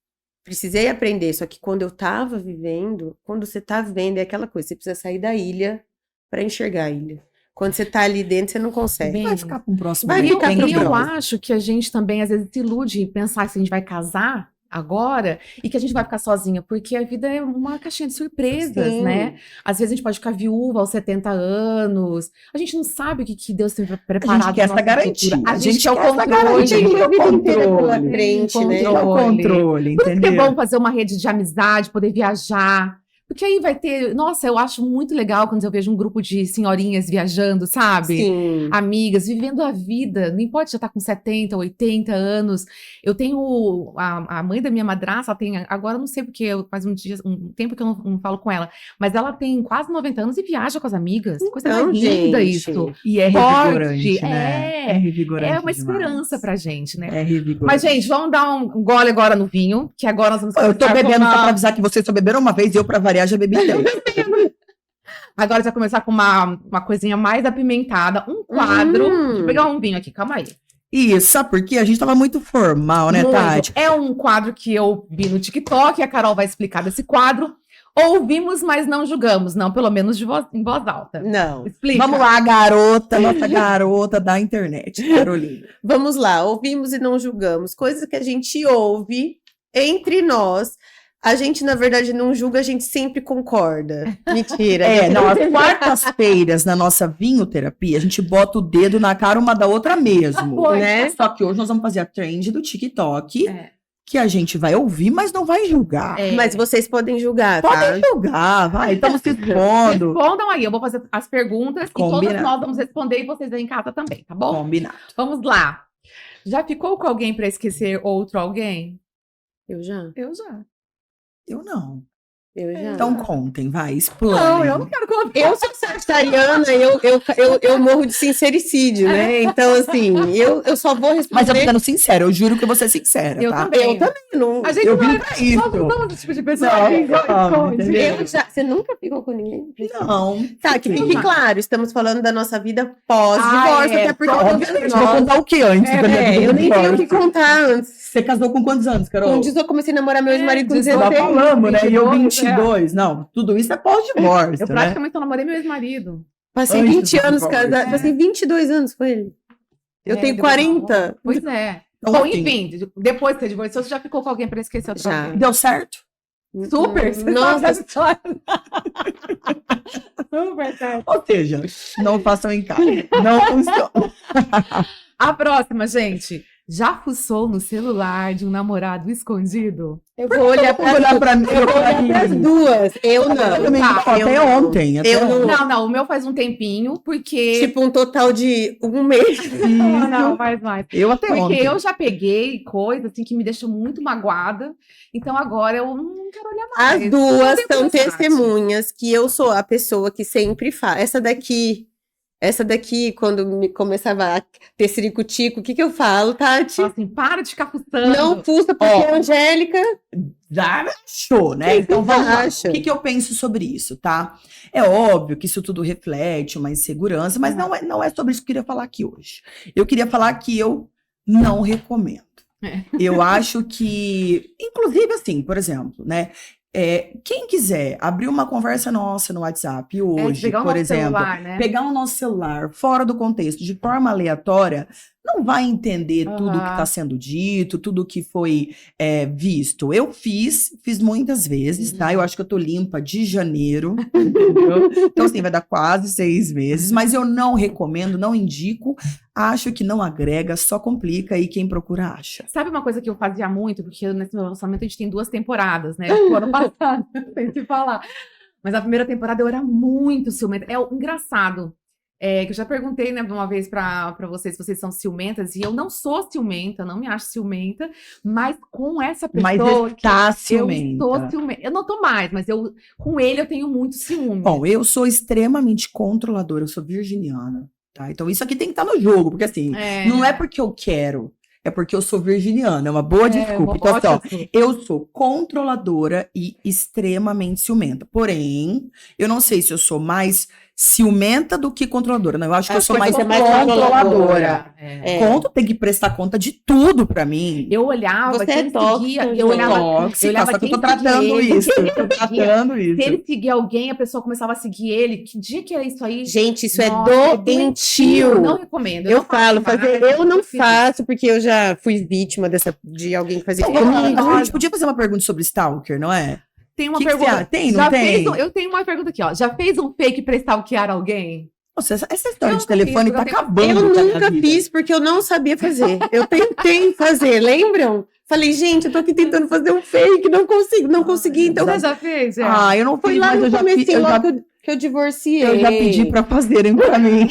precisei aprender. Só que quando eu tava vivendo, quando você tá vivendo, é aquela coisa, você precisa sair da ilha para enxergar a ilha. Quando você tá ali dentro, você não consegue. Vai ficar para um próximo. Eu acho que a gente também, às vezes, se ilude em pensar se a gente vai casar agora e que a gente vai ficar sozinha, porque a vida é uma caixinha de surpresas, né? Às vezes a gente pode ficar viúva aos 70 anos, a gente não sabe o que Deus tem preparado. A gente quer essa garantia. A gente quer o controle. A gente tem a vida inteira pela frente, né? O controle, Por isso que é entendeu? bom fazer uma rede de amizade, poder viajar, Porque aí vai ter... Nossa, eu acho muito legal quando eu vejo um grupo de senhorinhas viajando, sabe? Sim. Amigas, vivendo a vida. Não importa se já tá com 70, 80 anos. Eu tenho... A mãe da minha madrasta, ela tem... Agora eu não sei porque faz um tempo que eu não falo com ela. Mas ela tem quase 90 anos e viaja com as amigas. Coisa Então, mais linda gente. isso. E é Forte, revigorante, né? é. revigorante É uma demais. esperança pra gente, né? É revigorante. Mas, gente, vamos dar um gole agora no vinho, que agora nós vamos Eu tô começar com bebendo uma- só pra avisar que vocês só beberam uma vez e eu, pra variar, já bebi 10. Agora já começar com uma coisinha mais apimentada, um quadro. Deixa eu pegar um vinho aqui, calma aí. Isso, sabe por quê? A gente tava muito formal, né, Muito. Tati? É um quadro que eu vi no TikTok, a Carol vai explicar desse quadro. Ouvimos, mas não julgamos. Não, pelo menos em voz alta. Não. Explica. Vamos lá, garota, nossa garota da internet, Carolina. Vamos lá, ouvimos e não julgamos. Coisas que a gente ouve entre nós. A gente, na verdade, não julga, a gente sempre concorda. Mentira. Não, as quartas-feiras na nossa vinhoterapia, a gente bota o dedo na cara uma da outra mesmo, Né? Só que hoje nós vamos fazer a trend do TikTok, É. que a gente vai ouvir, mas não vai julgar. É. Mas vocês podem julgar, tá? Podem julgar, vai, estamos se expondo. Respondam aí, eu vou fazer as perguntas e todas Combinado. nós vamos responder e vocês aí em casa também, tá bom? Combinado. Vamos lá. Já ficou com alguém pra esquecer outro alguém? Eu já. Eu já. Eu não. Eu já. Então contem, vai, explanem. Não, eu não quero contar. Eu sou sagitariana, eu morro de sincericídio, né? Então, assim, eu só vou responder. Mas eu tô sendo sincera, eu juro que eu vou ser sincera, Eu tá? também. Eu também não. A gente Eu não vim é... pra isso. Nós não somos esse tipo de pessoa. Não, que não, esconde. entendeu? Você nunca ficou com ninguém? Não. Tá, que fique Não. claro, estamos falando da nossa vida pós-divórcio, Ah, é, até porque Obviamente, vou contar o que antes? da minha vida eu nem tenho o que divórcio? contar antes. Você casou com quantos anos, Carol? Com 18 eu comecei a namorar meu ex-marido com Nós 16. Nós falamos, né? E eu 22, 22. Não, tudo isso é pós-divórcio, Eu né? praticamente só namorei meu ex-marido. Passei Antes 20 do anos divórcio. casada, passei 22 anos com ele. Eu tenho depois- 40. Pois é. Então, Bom, assim, enfim, depois que você divorciou, você já ficou com alguém pra esquecer outro Já. alguém? Deu certo? Super! Você Nossa, sabe essa história. Super certo. Ou seja, não façam em casa. Não funciona. A próxima, gente. Já fuçou no celular de um namorado escondido? eu vou olhar Vou olhar pra mim. eu vou olhar pras duas. Eu não. Eu também, Tá, até eu não. ontem. Eu não. Não, o meu faz um tempinho, porque... Tipo um total de um mês. Não, faz mais. Eu até Porque ontem. eu já peguei coisa assim que me deixa muito magoada. Então agora eu não quero olhar mais. As duas tenho são curiosidade. testemunhas que eu sou a pessoa que sempre faz. Essa daqui, quando me começava a ter ciricutico, o que eu falo, Tati? Fala assim, para de ficar fuçando. Não fuça, porque Ó. a Angélica. Achou, né? Então vamos lá. acha? O que eu penso sobre isso, tá? É óbvio que isso tudo reflete uma insegurança, mas não é sobre isso que eu queria falar aqui hoje. Eu queria falar que eu não recomendo. É. Eu acho que, inclusive assim, por exemplo, né? Quem quiser abrir uma conversa nossa no WhatsApp hoje, pegar o por nosso exemplo, celular, né? pegar o nosso celular fora do contexto, de forma aleatória, não vai entender tudo que está sendo dito, tudo que foi visto. Eu fiz muitas vezes, tá? Eu acho que eu tô limpa de janeiro, entendeu? Então, assim, vai dar quase 6 meses, mas eu não recomendo, não indico, acho que não agrega, só complica e quem procura acha. Sabe uma coisa que eu fazia muito? Porque nesse meu lançamento a gente tem 2 temporadas, né? Tipo, ano passado, sem se falar. Mas a primeira temporada eu era muito ciumenta. É engraçado. Que eu já perguntei, né, uma vez pra vocês se vocês são ciumentas, e eu não sou ciumenta, não me acho ciumenta, mas com essa Mas pessoa está eu ciumenta. estou ciumenta. Eu não tô mais, mas com ele eu tenho muito ciúme. Bom, eu sou extremamente controladora, eu sou virginiana, tá? Então isso aqui tem que estar no jogo, porque assim, não é porque eu quero, é porque eu sou virginiana, é uma boa desculpa. Então, assim, ó, eu sou controladora e extremamente ciumenta. Porém, eu não sei se eu sou mais ciumenta do que controladora. Não, eu acho que eu sou mais controladora. Tem que prestar conta de tudo pra mim. Eu olhava, Você quem é tóxica, seguia, Angélica. eu olhava Tóxica, só que eu quem tô tratando seguia ele. isso. Eu tô tratando isso. Se ele seguia alguém, a pessoa começava a seguir ele. Que dia que é isso aí? Gente, isso Nossa, é doentio. Não recomendo. Eu não faço falo, mais. eu não fiz faço, porque eu já fui vítima de alguém que fazia Então, isso vamos lá, comigo. a gente podia fazer uma pergunta sobre stalker, não é? Tem uma Que você pergunta. acha? Tem, não Já tem? fez eu tenho uma pergunta aqui, ó. Já fez um fake pra stalkear alguém? Nossa, essa história Eu de telefone fiz, tá eu tenho- acabando. Eu com a minha nunca vida. fiz porque eu não sabia fazer. Eu tentei fazer, lembram? Falei, gente, eu tô aqui tentando fazer um fake, não consegui. Então, Você já fez? Eu não foi fiz, lá mas no eu já começo fiz. que eu divorciei. Eu já pedi para fazerem para mim.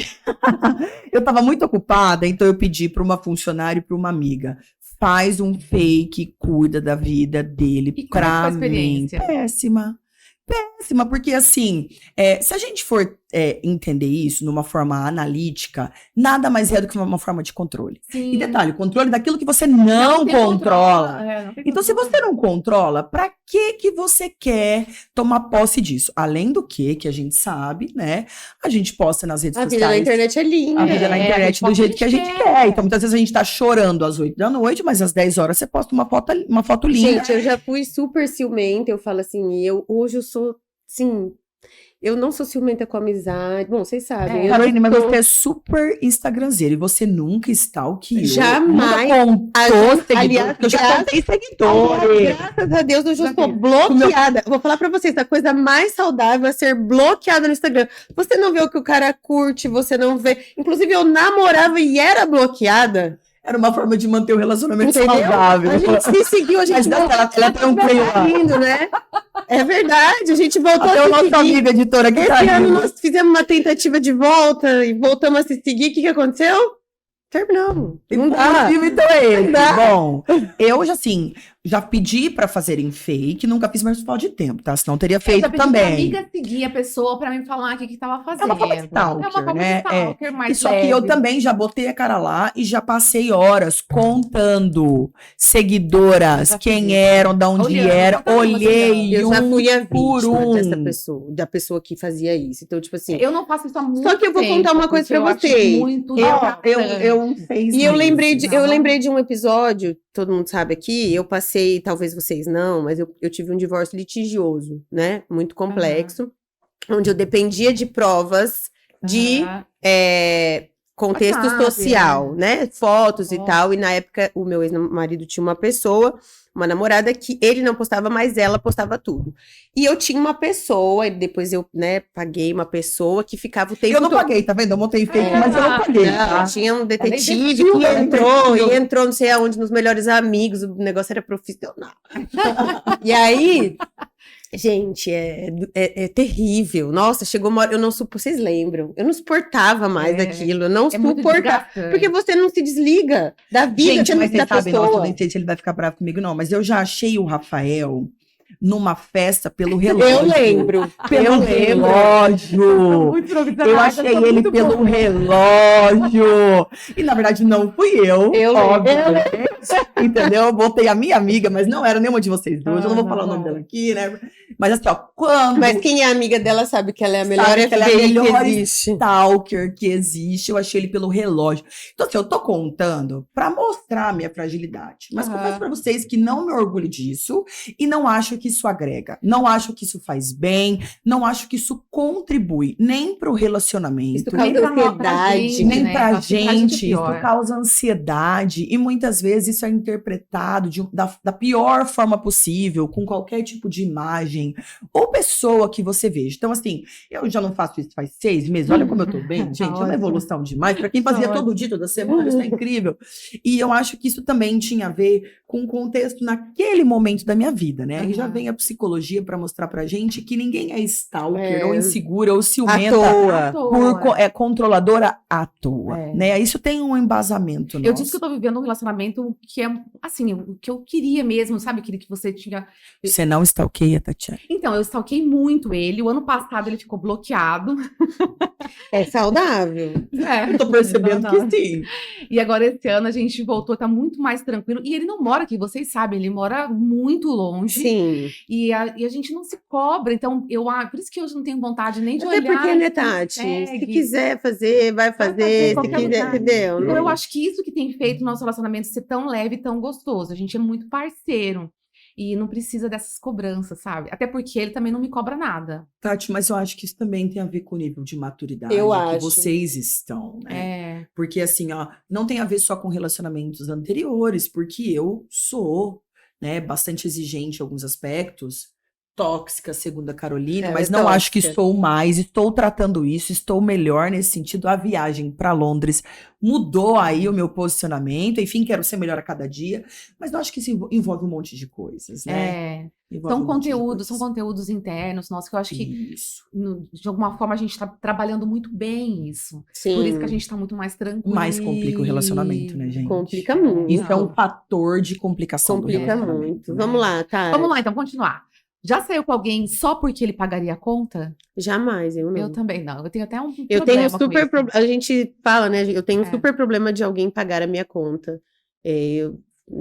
Eu estava muito ocupada, então eu pedi para uma funcionária e para uma amiga. Faz um fake, cuida da vida dele para mim. Péssima. Péssima, porque assim, se a gente for entender isso numa forma analítica, nada mais é do que uma forma de controle. Sim. E detalhe, controle daquilo que você não controla. Então, se você não controla, para que você quer tomar posse disso? Além do que a gente sabe, né? A gente posta nas redes sociais. A vida na internet é linda. A vida na internet do jeito que a gente quer. Então, muitas vezes a gente tá chorando às 8 da noite, mas às 10 horas você posta uma foto linda. Gente, eu já fui super ciumenta, eu falo assim, hoje eu sou, sim, eu não sou ciumenta com amizade. Bom, vocês sabem. Caroline, mas você é super instagramzeira e você nunca stalkeou. Jamais. Nunca contou seguidores. Eu já contei seguidores. Graças a Deus, eu já estou bloqueada. Vou falar pra vocês, a coisa mais saudável é ser bloqueada no Instagram. Você não vê o que o cara curte, você não vê. Inclusive, eu namorava e era bloqueada. Era uma forma de manter o relacionamento saudável. A gente se seguiu, a gente ela tranquila. Indo, né? É verdade, a gente voltou até a se o nosso seguir. amigo editor aqui Esse ano nós fizemos uma tentativa de volta e voltamos a se seguir. O que aconteceu? Terminamos. Não dá. Então é esse. Bom, eu já pedi pra fazerem fake, nunca fiz, mas falta de tempo, tá? Senão teria feito também. Minha amiga seguir a pessoa pra me falar o que tava fazendo. É uma forma de stalker, né? Mais Só que eu também já botei a cara lá e já passei horas contando seguidoras, quem eram, de onde era, olhei eu já fui a vítima dessa pessoa, da pessoa que fazia isso. Então, tipo assim... Eu não faço isso há muito tempo. Só que eu vou contar uma coisa pra vocês. Eu fiz e eu lembrei de um episódio, todo mundo sabe aqui, eu passei, talvez vocês não, mas eu tive um divórcio litigioso, né? Muito complexo, onde eu dependia de provas de contexto social, né? Fotos e tal, e na época o meu ex-marido tinha uma namorada que ele não postava, mas ela postava tudo. E eu tinha uma pessoa, e depois eu, né, paguei uma pessoa que ficava o tempo todo... Eu não paguei, tá vendo? Eu montei fake, mas eu não paguei. Não, tinha um detetive que entrou não sei aonde, nos Melhores Amigos, o negócio era profissional. E aí... Gente, é terrível. Nossa, chegou uma hora, eu não suportava, vocês lembram? Eu não suportava mais aquilo, eu não suportava. Porque você não se desliga da vida da pessoa. Nossa, eu nem sei se ele vai ficar bravo comigo, não, mas eu já achei o Rafael numa festa pelo relógio. Eu lembro. Pelo relógio. Eu achei ele pelo relógio. E na verdade não fui eu. Entendeu? Eu botei a minha amiga, mas não era nenhuma de vocês duas. Eu não vou falar o nome dela aqui, né? Mas assim, ó, quando... Mas quem é amiga dela sabe que ela é a melhor que existe. Stalker que existe. Eu achei ele pelo relógio. Então assim, eu tô contando pra mostrar a minha fragilidade. Mas confesso pra vocês que não me orgulho disso e não acho que isso agrega. Não acho que isso faz bem. Não acho que isso contribui nem pro relacionamento. Isso causa ansiedade. Nem pra gente. Isso causa ansiedade. E muitas vezes isso é interpretado da pior forma possível, com qualquer tipo de imagem ou pessoa que você veja. Então, assim, eu já não faço isso faz 6 meses. Olha como eu tô bem, gente. É uma evolução demais. Pra quem fazia todo dia, toda semana, isso é incrível. E eu acho que isso também tinha a ver com o contexto naquele momento da minha vida, né? Aí já vem a psicologia pra mostrar pra gente que ninguém é stalker, ou insegura, ou ciumenta. À toa. Controladora à toa, né? Isso tem um embasamento nosso. Eu disse que eu tô vivendo um relacionamento que é, assim, o que eu queria mesmo, sabe? Aquele que você tinha... Você não stalkeia, Tatiana? Então, eu stalkei muito ele. O ano passado ele ficou bloqueado. É saudável. Eu tô percebendo que sim. E agora esse ano a gente voltou, tá muito mais tranquilo. E ele não mora aqui, vocês sabem, ele mora muito longe. Sim. E a gente não se cobra. Então, por isso que eu não tenho vontade nem de até olhar. Porque, né, Tati? Se quiser fazer, vai fazer. Se quiser, entendeu? Então, eu acho que isso que tem feito o nosso relacionamento ser tão leve e tão gostoso. A gente é muito parceiro. E não precisa dessas cobranças, sabe? Até porque ele também não me cobra nada. Tati, mas eu acho que isso também tem a ver com o nível de maturidade que vocês estão, né? Porque assim, ó, não tem a ver só com relacionamentos anteriores, porque eu sou, né, bastante exigente em alguns aspectos, tóxica, segundo a Carolina, Ela mas é não acho que tóxica. sou mais, estou tratando isso, estou melhor nesse sentido. A viagem para Londres mudou aí o meu posicionamento, enfim, quero ser melhor a cada dia, mas eu acho que isso envolve um monte de coisas, né? Envolve São um monte de conteúdos, coisas. são conteúdos internos, nossa, que eu acho que Isso. de alguma forma a gente tá trabalhando muito bem isso. Sim. Por isso que a gente tá muito mais tranquilo. Mais complica o relacionamento, né, gente? Complica muito. Isso é um fator de complicação do Complica relacionamento. muito. né? Vamos lá, tá? Vamos lá, então, continuar. Já saiu com alguém só porque ele pagaria a conta? Jamais, eu não. Eu também não. Eu tenho até um Eu problema tenho com super isso. problema. A gente fala, né? Eu tenho um É. super problema de alguém pagar a minha conta.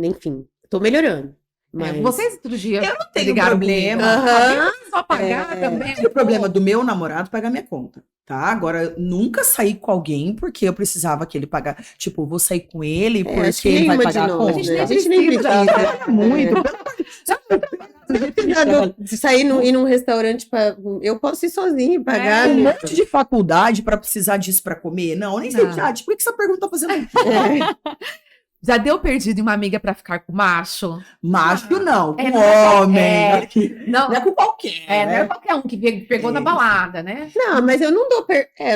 Enfim, tô melhorando. Mas... Vocês outro dia Eu não tenho ligaram problema. comigo. Aham. Só pagar também. Não tem problema do meu namorado pagar minha conta, tá? Agora, eu nunca saí com alguém porque eu precisava que ele pagasse. Tipo, vou sair com ele acho porque que ele vai nenhuma de pagar a nós, conta. né? A gente nem precisa. Trabalha muito. Se sair ir num restaurante eu posso ir sozinho e pagar. Um né? monte de faculdade pra precisar disso pra comer. Não, nem sei. Não. Tipo, por que essa pergunta tá fazendo aqui? Já deu perdido em uma amiga pra ficar com macho? Macho não, com não é homem. é. Não, Não é com qualquer. não é qualquer um que pegou na Isso. balada, né? Não, mas eu não dou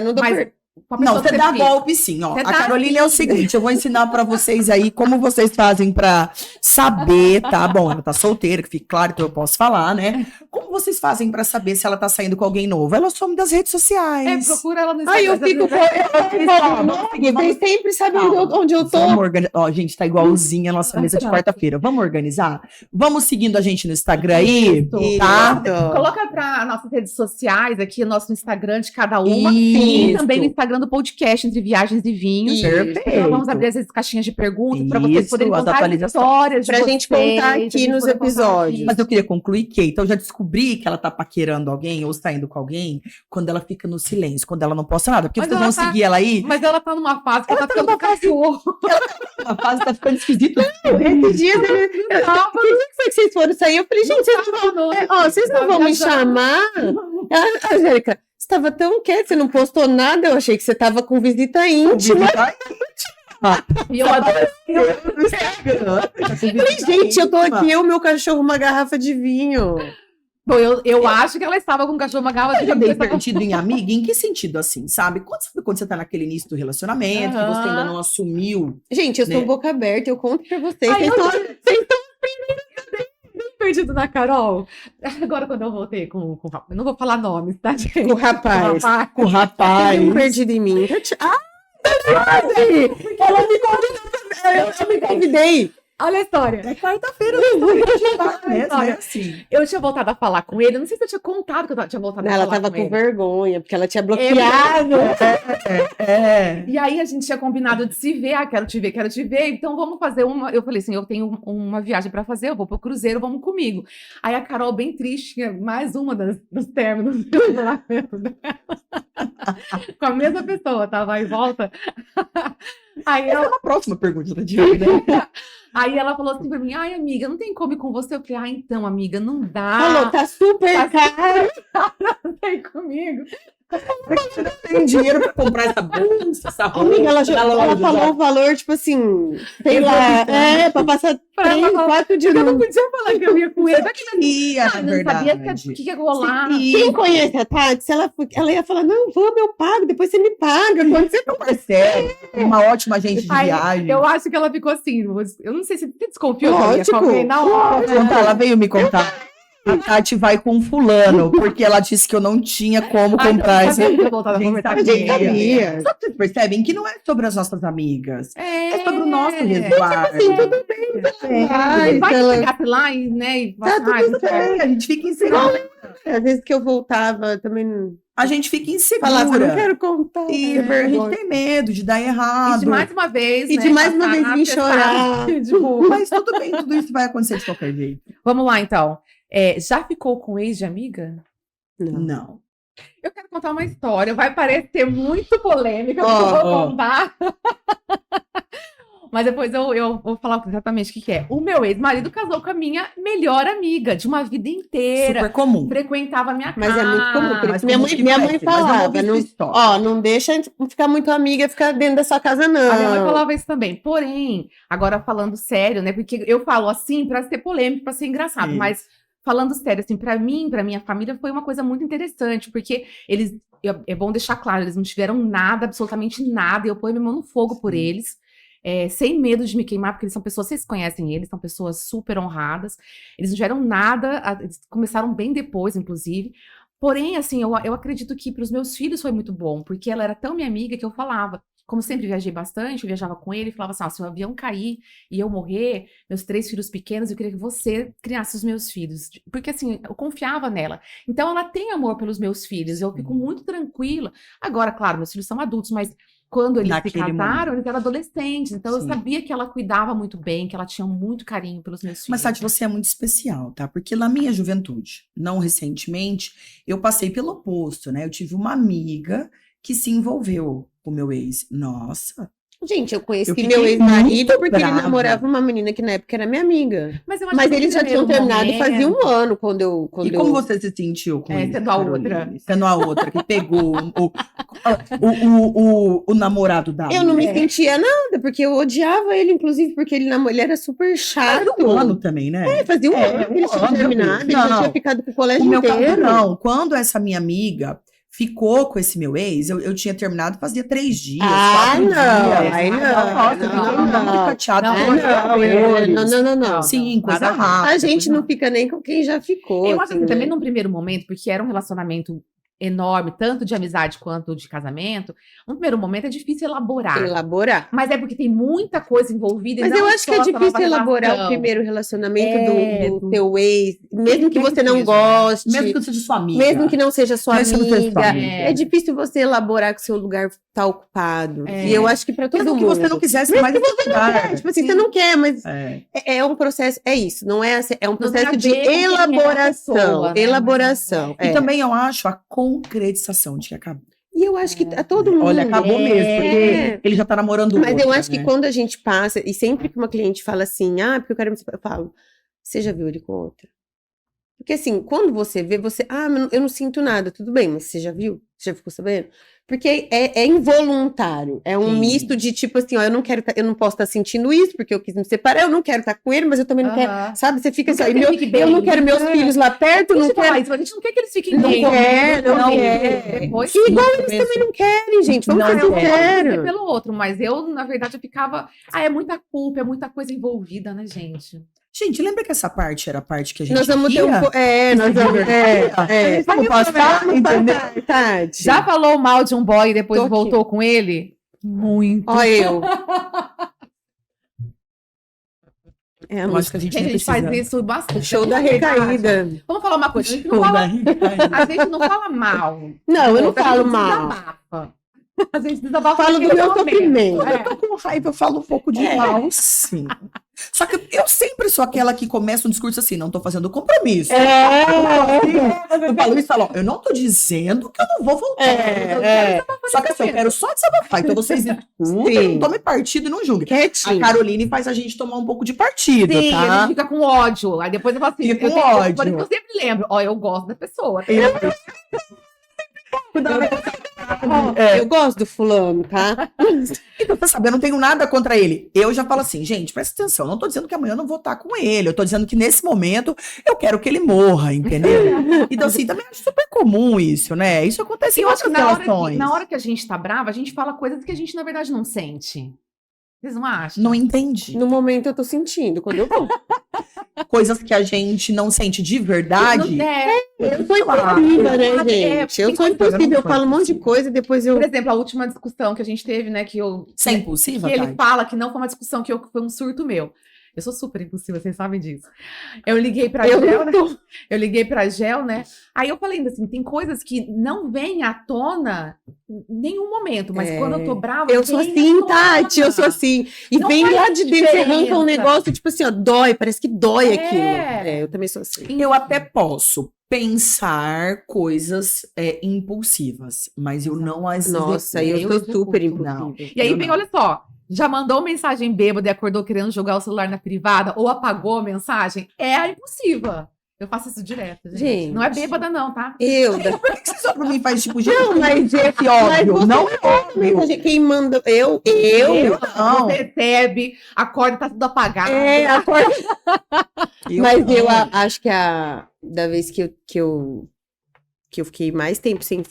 não dou Mas com a Não, pessoa você que dá fica. golpe sim, ó. Você A dá Carolina é o seguinte, eu vou ensinar pra vocês aí como vocês fazem pra saber, tá? Bom, ela tá solteira, que fique claro que eu posso falar, né? Como vocês fazem pra saber se ela tá saindo com alguém novo? Ela some das redes sociais. Procura ela no Ai, eu Instagram. fico. Vocês sempre sabem onde eu tô. Vamos organizar. Ó, gente, tá igualzinha a nossa mesa de quarta-feira. Vamos organizar? Vamos seguindo a gente no Instagram aí, Isso. tá? Coloca para nossas redes sociais aqui, nosso Instagram de cada uma. E Isso. também no Instagram do podcast Entre Viagens e Vinhos. Isso. Então, vamos abrir as caixinhas de perguntas para vocês Isso, poderem as contar as atualizações. histórias de Pra gente vocês, contar pra aqui gente nos poder contar episódios. aqui. Mas eu queria concluir que, então, eu já descobri que ela tá paquerando alguém ou saindo com alguém quando ela fica no silêncio, quando ela não posta nada. Porque Mas vocês ela vão tá- seguir ela aí, Mas ela tá numa fase que ela tá ficando com cachorro. a fase tá ficando esquisita. Esses dias ele. Que dia que foi que vocês foram sair? Eu falei, gente, vocês não vão. Vocês não vão me chamar? A Angélica, você estava tão quieta, você não postou nada. Eu achei que você estava com visita íntima. E eu adoro. Falei, gente, eu tô aqui, o meu cachorro, uma garrafa de vinho. Bom, eu acho que ela estava com um cachorro, uma garrafa Eu já de dei vinho. perdido em amiga? Em que sentido assim, sabe? Quando você tá naquele início do relacionamento, que você ainda não assumiu. Gente, eu sou Né? boca aberta, eu conto pra vocês. Ai, Vocês estão Perdido na Carol. Agora, quando eu voltei com o rapaz, eu não vou falar nomes, tá, gente? com o rapaz. Com o rapaz. Teve um perdido em mim. Ela me convidou. Eu me convidei. Olha a história. É quarta-feira, né? Assim. Eu tinha voltado a falar com ele. Eu não sei se eu tinha contado que eu tinha voltado a Ela falar tava com com ele. vergonha, porque ela tinha bloqueado. E aí a gente tinha combinado de se ver. Ah, quero te ver, quero te ver. Então vamos fazer uma. Eu falei assim: eu tenho uma viagem pra fazer, eu vou pro cruzeiro, vamos comigo. Aí a Carol, bem triste, tinha mais uma dos términos do relacionamento dela. Com a mesma pessoa, tava aí em volta. Aí Essa é uma próxima pergunta da Diana, né? Aí ela falou assim pra mim: ai, amiga, não tem como ir com você. Eu falei: ah, então, amiga, não dá. Falou, tá super caro. Não tem comigo. Você não tem dinheiro pra comprar essa bolsa, essa roupa. Amiga, ela loja, falou o valor, tipo assim, sei lá, pra passar 3, 4 dias. Eu não podia falar que eu ia com ele. Só que Ia, eu não sabia o que ia rolar. Quem conhece a Tati, se ela ia falar, não, vamos, eu pago, depois você me paga. Quando você Percebe? Uma ótima agente de Aí, viagem. eu acho que ela ficou assim. Eu não sei se você desconfiou que eu ia Lógico. com alguém na hora. Ela veio me contar. A Tati vai com fulano, porque ela disse que eu não tinha como comprar esse. Gente, a Gente, sabia. Só que vocês percebem que não é sobre as nossas amigas. É É sobre o nosso resguardo. assim, tudo bem. Ai, Vai que ela- chegasse lá e, né? E, Tá tudo ai, não sei. É, a gente fica insegura. Às vezes que eu voltava, eu também A gente fica insegura. falava, não quero contar. E a gente tem medo de dar E errado. de mais uma vez. E né, de mais uma passar vez na vir testada chorar. de desculpa. Mas tudo bem, tudo isso vai acontecer de qualquer jeito. Vamos lá, então. Já ficou com ex de amiga? Não. Eu quero contar uma história. Vai parecer muito polêmica, porque eu vou contar. Mas depois eu vou falar exatamente o que é. O meu ex-marido casou com a minha melhor amiga de uma vida inteira. Super comum. Frequentava a minha Mas casa. é muito comum. Por mas isso minha como mãe, que minha vai mãe ser? Mas eu vou falava, ouvir não, sua história. não deixa ficar muito amiga, ficar dentro da sua casa, não. A minha mãe falava isso também. Porém, agora falando sério, né? Porque eu falo assim pra ser polêmico, pra ser engraçado. Sim. Mas falando sério, assim, pra mim, pra minha família, foi uma coisa muito interessante, porque eles, é bom deixar claro, eles não tiveram nada, absolutamente nada, e eu ponho minha mão no fogo por eles, sem medo de me queimar, porque eles são pessoas, vocês conhecem eles, são pessoas super honradas, eles não tiveram nada, eles começaram bem depois, inclusive, porém, assim, eu acredito que para os meus filhos foi muito bom, porque ela era tão minha amiga que eu falava, como sempre viajei bastante, eu viajava com ele e falava assim, se o avião cair e eu morrer, meus 3 filhos pequenos, eu queria que você criasse os meus filhos. Porque assim, eu confiava nela. Então ela tem amor pelos meus filhos, eu fico muito tranquila. Agora, claro, meus filhos são adultos, mas quando eles se casaram, eles eram adolescentes. Então eu sabia que ela cuidava muito bem, que ela tinha muito carinho pelos meus filhos. Mas, Tati, você é muito especial, tá? Porque na minha juventude, não recentemente, eu passei pelo oposto, né? Eu tive uma amiga que se envolveu com o meu ex. Nossa. Gente, eu conheci meu ex-marido porque ele namorava uma menina que na época era minha amiga. Mas eles já tinham terminado fazia um ano quando como você se sentiu com isso? Sendo a outra. Sendo a outra que pegou o namorado da Eu não me sentia nada, porque eu odiava ele, inclusive, porque ele era super chato. Fazia um ano também, né? Fazia um ano que ele tinha terminado, ele já tinha ficado com o colégio inteiro. Não, quando essa minha amiga ficou com esse meu ex, eu tinha terminado fazia 3 dias, 4 dias. Não. Fica chateado. Não. Sim, coisa rápida. A gente não fica nem com quem já ficou. Eu acho que também num primeiro momento, porque era um relacionamento enorme, tanto de amizade quanto de casamento, no primeiro momento é difícil elaborar. Mas é porque tem muita coisa envolvida. Mas eu acho que é difícil elaborar o primeiro relacionamento do teu ex, mesmo que você não goste. Mesmo que não seja sua amiga. Mesmo que não seja sua amiga. É difícil você elaborar que seu lugar tá ocupado. E eu acho que pra todo mundo. Mesmo que você não quisesse mais lugar. Tipo assim, você não quer, mas é um processo, é isso, não é? É um processo de elaboração. Elaboração. E também eu acho a concretização de que acabou. E eu acho que a todo mundo... Olha, acabou mesmo, porque ele já tá namorando Mas eu acho que quando a gente passa, e sempre que uma cliente fala assim, porque eu quero... Eu falo, você já viu ele com outra? Porque assim, quando você vê, eu não sinto nada, tudo bem, mas você já viu? Você já ficou sabendo? Porque é involuntário, é um misto de tipo assim, eu não posso estar sentindo isso, porque eu quis me separar, eu não quero estar com ele, mas eu também não quero, sabe? Você fica assim, eu não quero meus filhos lá perto, não quero... A gente não quer que eles fiquem bem. Não quer. Que igual eles também não querem, gente, vamos ser sinceros. Pelo outro, mas eu, na verdade, eu ficava, é muita culpa, é muita coisa envolvida, né, gente? Gente, lembra que essa parte era a parte que a gente nós vamos ter vamos passar, entendeu? Tati. Já falou mal de um boy e depois voltou com ele? Muito. Olha eu. Eu acho que a gente faz isso bastante. Show da recaída. Vamos falar uma coisa. A gente não fala mal. Não, eu não falo mal. A gente desabafa. Falo do meu sofrimento. Quando eu tô com raiva, eu falo um pouco de mal, sim. Só que eu sempre sou aquela que começa um discurso assim, não tô fazendo compromisso. Eu falo isso e falo, eu não tô dizendo que eu não vou voltar. Só que assim, eu quero só desabafar. Então vocês escutem, não tome partido e não julguem. Quietinho. A Caroline faz a gente tomar um pouco de partido, sim, tá? A gente fica com ódio. Aí depois eu falo assim, fica com ódio. Por isso que eu sempre lembro, eu gosto da pessoa. Eu gosto do fulano, tá? Então, você sabe, eu não tenho nada contra ele. Eu já falo assim, gente, presta atenção, eu não tô dizendo que amanhã eu não vou estar com ele, eu tô dizendo que nesse momento eu quero que ele morra, entendeu? Então, assim, também acho super comum isso, né? Isso acontece em outras relações. Na hora que a gente tá brava, a gente fala coisas que a gente, na verdade, não sente. Vocês não acham? Não entendi. No momento eu tô sentindo, quando eu vou. Coisas que a gente não sente de verdade. Eu sou impossível, né, gente? Eu sou impossível, eu falo um monte de coisa e depois eu... Por exemplo, a última discussão que a gente teve, né, que eu... Você é impulsiva, que ele fala que não foi uma discussão, foi um surto meu. Eu sou super impulsiva, vocês sabem disso. Eu liguei pra Gel, né? Aí eu falei assim, tem coisas que não vêm à tona em nenhum momento, mas quando eu tô brava... Eu sou assim, Tati, eu sou assim. E não vem lá de dentro, você arranca um negócio, tipo assim, dói, parece que dói aquilo. Eu também sou assim. Eu até posso pensar coisas impulsivas, mas eu não as... Nossa, eu sou super impulsiva. E aí vem, olha só... Já mandou mensagem bêbada e acordou querendo jogar o celular na privada ou apagou a mensagem? É a impulsiva. Eu faço isso direto, gente. Gente. Não é bêbada, não, tá? Por que você só pra mim faz tipo, gente, Não, mas esse óbvio? você Não é óbvio. Quem manda. Eu? Não. Você recebe, acorda, tá tudo apagado. Acorda. Mas não. eu acho que da vez que eu fiquei mais tempo sem,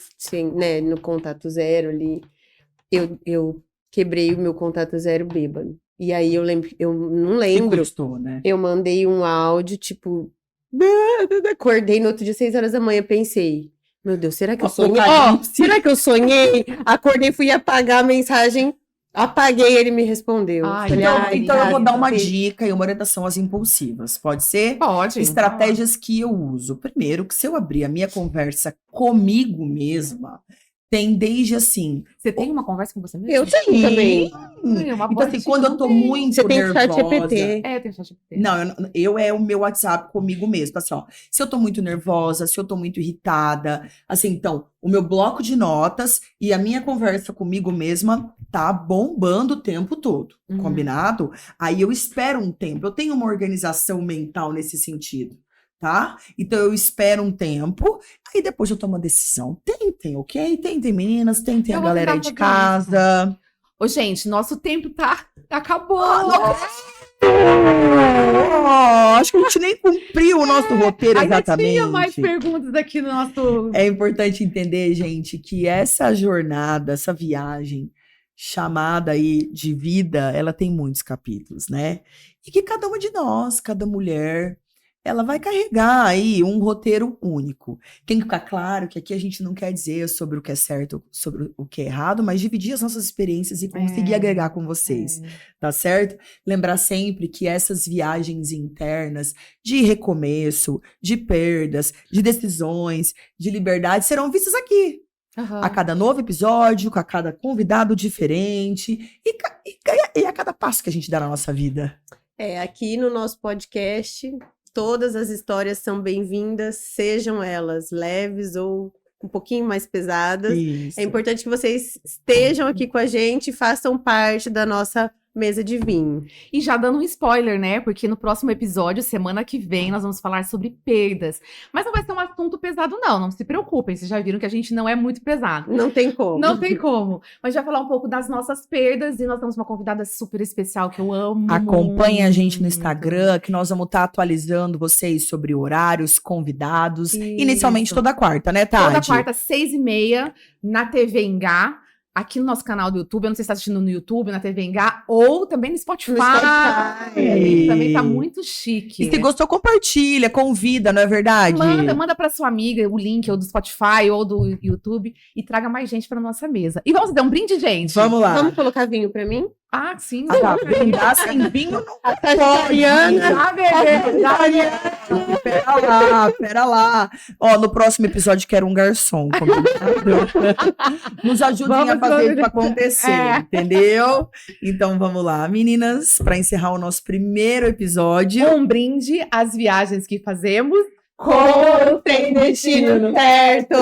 né, no contato zero ali, eu quebrei o meu contato zero bêbado. E aí eu não lembro. Gostou, né? Eu mandei um áudio, tipo, acordei no outro dia, 6 horas da manhã, pensei, meu Deus, será que eu sonhei? Será que eu sonhei? Acordei, fui apagar a mensagem, apaguei, ele me respondeu. Ai, Falei, Então eu vou dar uma Deus. dica e uma orientação às impulsivas. Pode ser? Pode. Estratégias que eu uso. Primeiro, que se eu abrir a minha conversa comigo mesma, tem desde assim. Você tem uma conversa com você mesmo? Eu tenho também. Então, assim, quando eu tô muito Você tem nervosa. chat GPT. É, tem chat GPT. Não, eu é o meu WhatsApp comigo mesmo. Assim, ó, se eu tô muito nervosa, se eu tô muito irritada, assim, então, o meu bloco de notas e a minha conversa comigo mesma tá bombando o tempo todo, combinado? Aí eu espero um tempo, eu tenho uma organização mental nesse sentido, tá? Então eu espero um tempo, aí depois eu tomo uma decisão. Tentem, ok? Tentem, meninas, tentem Eu a vou galera aí tentar de fazer casa. Ô, gente, nosso tempo tá acabando. Acho que a gente nem cumpriu o nosso roteiro Ainda exatamente. tinha mais perguntas aqui no nosso... É importante entender, gente, que essa jornada, essa viagem chamada aí de vida, ela tem muitos capítulos, né? E que cada uma de nós, cada mulher, ela vai carregar aí um roteiro único. Tem que ficar claro que aqui a gente não quer dizer sobre o que é certo, sobre o que é errado, mas dividir as nossas experiências e conseguir agregar com vocês, tá certo? Lembrar sempre que essas viagens internas de recomeço, de perdas, de decisões, de liberdade serão vistas aqui. A cada novo episódio, com a cada convidado diferente e a cada passo que a gente dá na nossa vida. Aqui no nosso podcast, todas as histórias são bem-vindas, sejam elas leves ou um pouquinho mais pesadas. Isso. É importante que vocês estejam aqui com a gente e façam parte da nossa mesa de vinho. E já dando um spoiler, né? Porque no próximo episódio, semana que vem, nós vamos falar sobre perdas. Mas não vai ser um assunto pesado, não se preocupem. Vocês já viram que a gente não é muito pesado. Não tem como. Não tem como. Mas já falar um pouco das nossas perdas e nós temos uma convidada super especial que eu amo. Acompanhe a gente no Instagram, que nós vamos estar atualizando vocês sobre horários, convidados. Isso. Inicialmente toda quarta, né, Tati? Toda quarta, 6h30, na TV Engá. Aqui no nosso canal do YouTube, eu não sei se está assistindo no YouTube, na TV Engá, ou também no Spotify. Também tá muito chique. E se gostou, compartilha, convida, não é verdade? Manda para sua amiga o link, ou do Spotify, ou do YouTube, e traga mais gente para nossa mesa. E vamos dar um brinde, gente? Vamos lá. Vamos colocar vinho para mim? Ah, sim. Brindar sem vinho não A Sagitariana. Pera lá. Ó, no próximo episódio quero um garçom. Nos ajudem a fazer isso acontecer, entendeu? Então vamos lá, meninas, para encerrar o nosso primeiro episódio. Um brinde às viagens que fazemos Com o sem destino certo.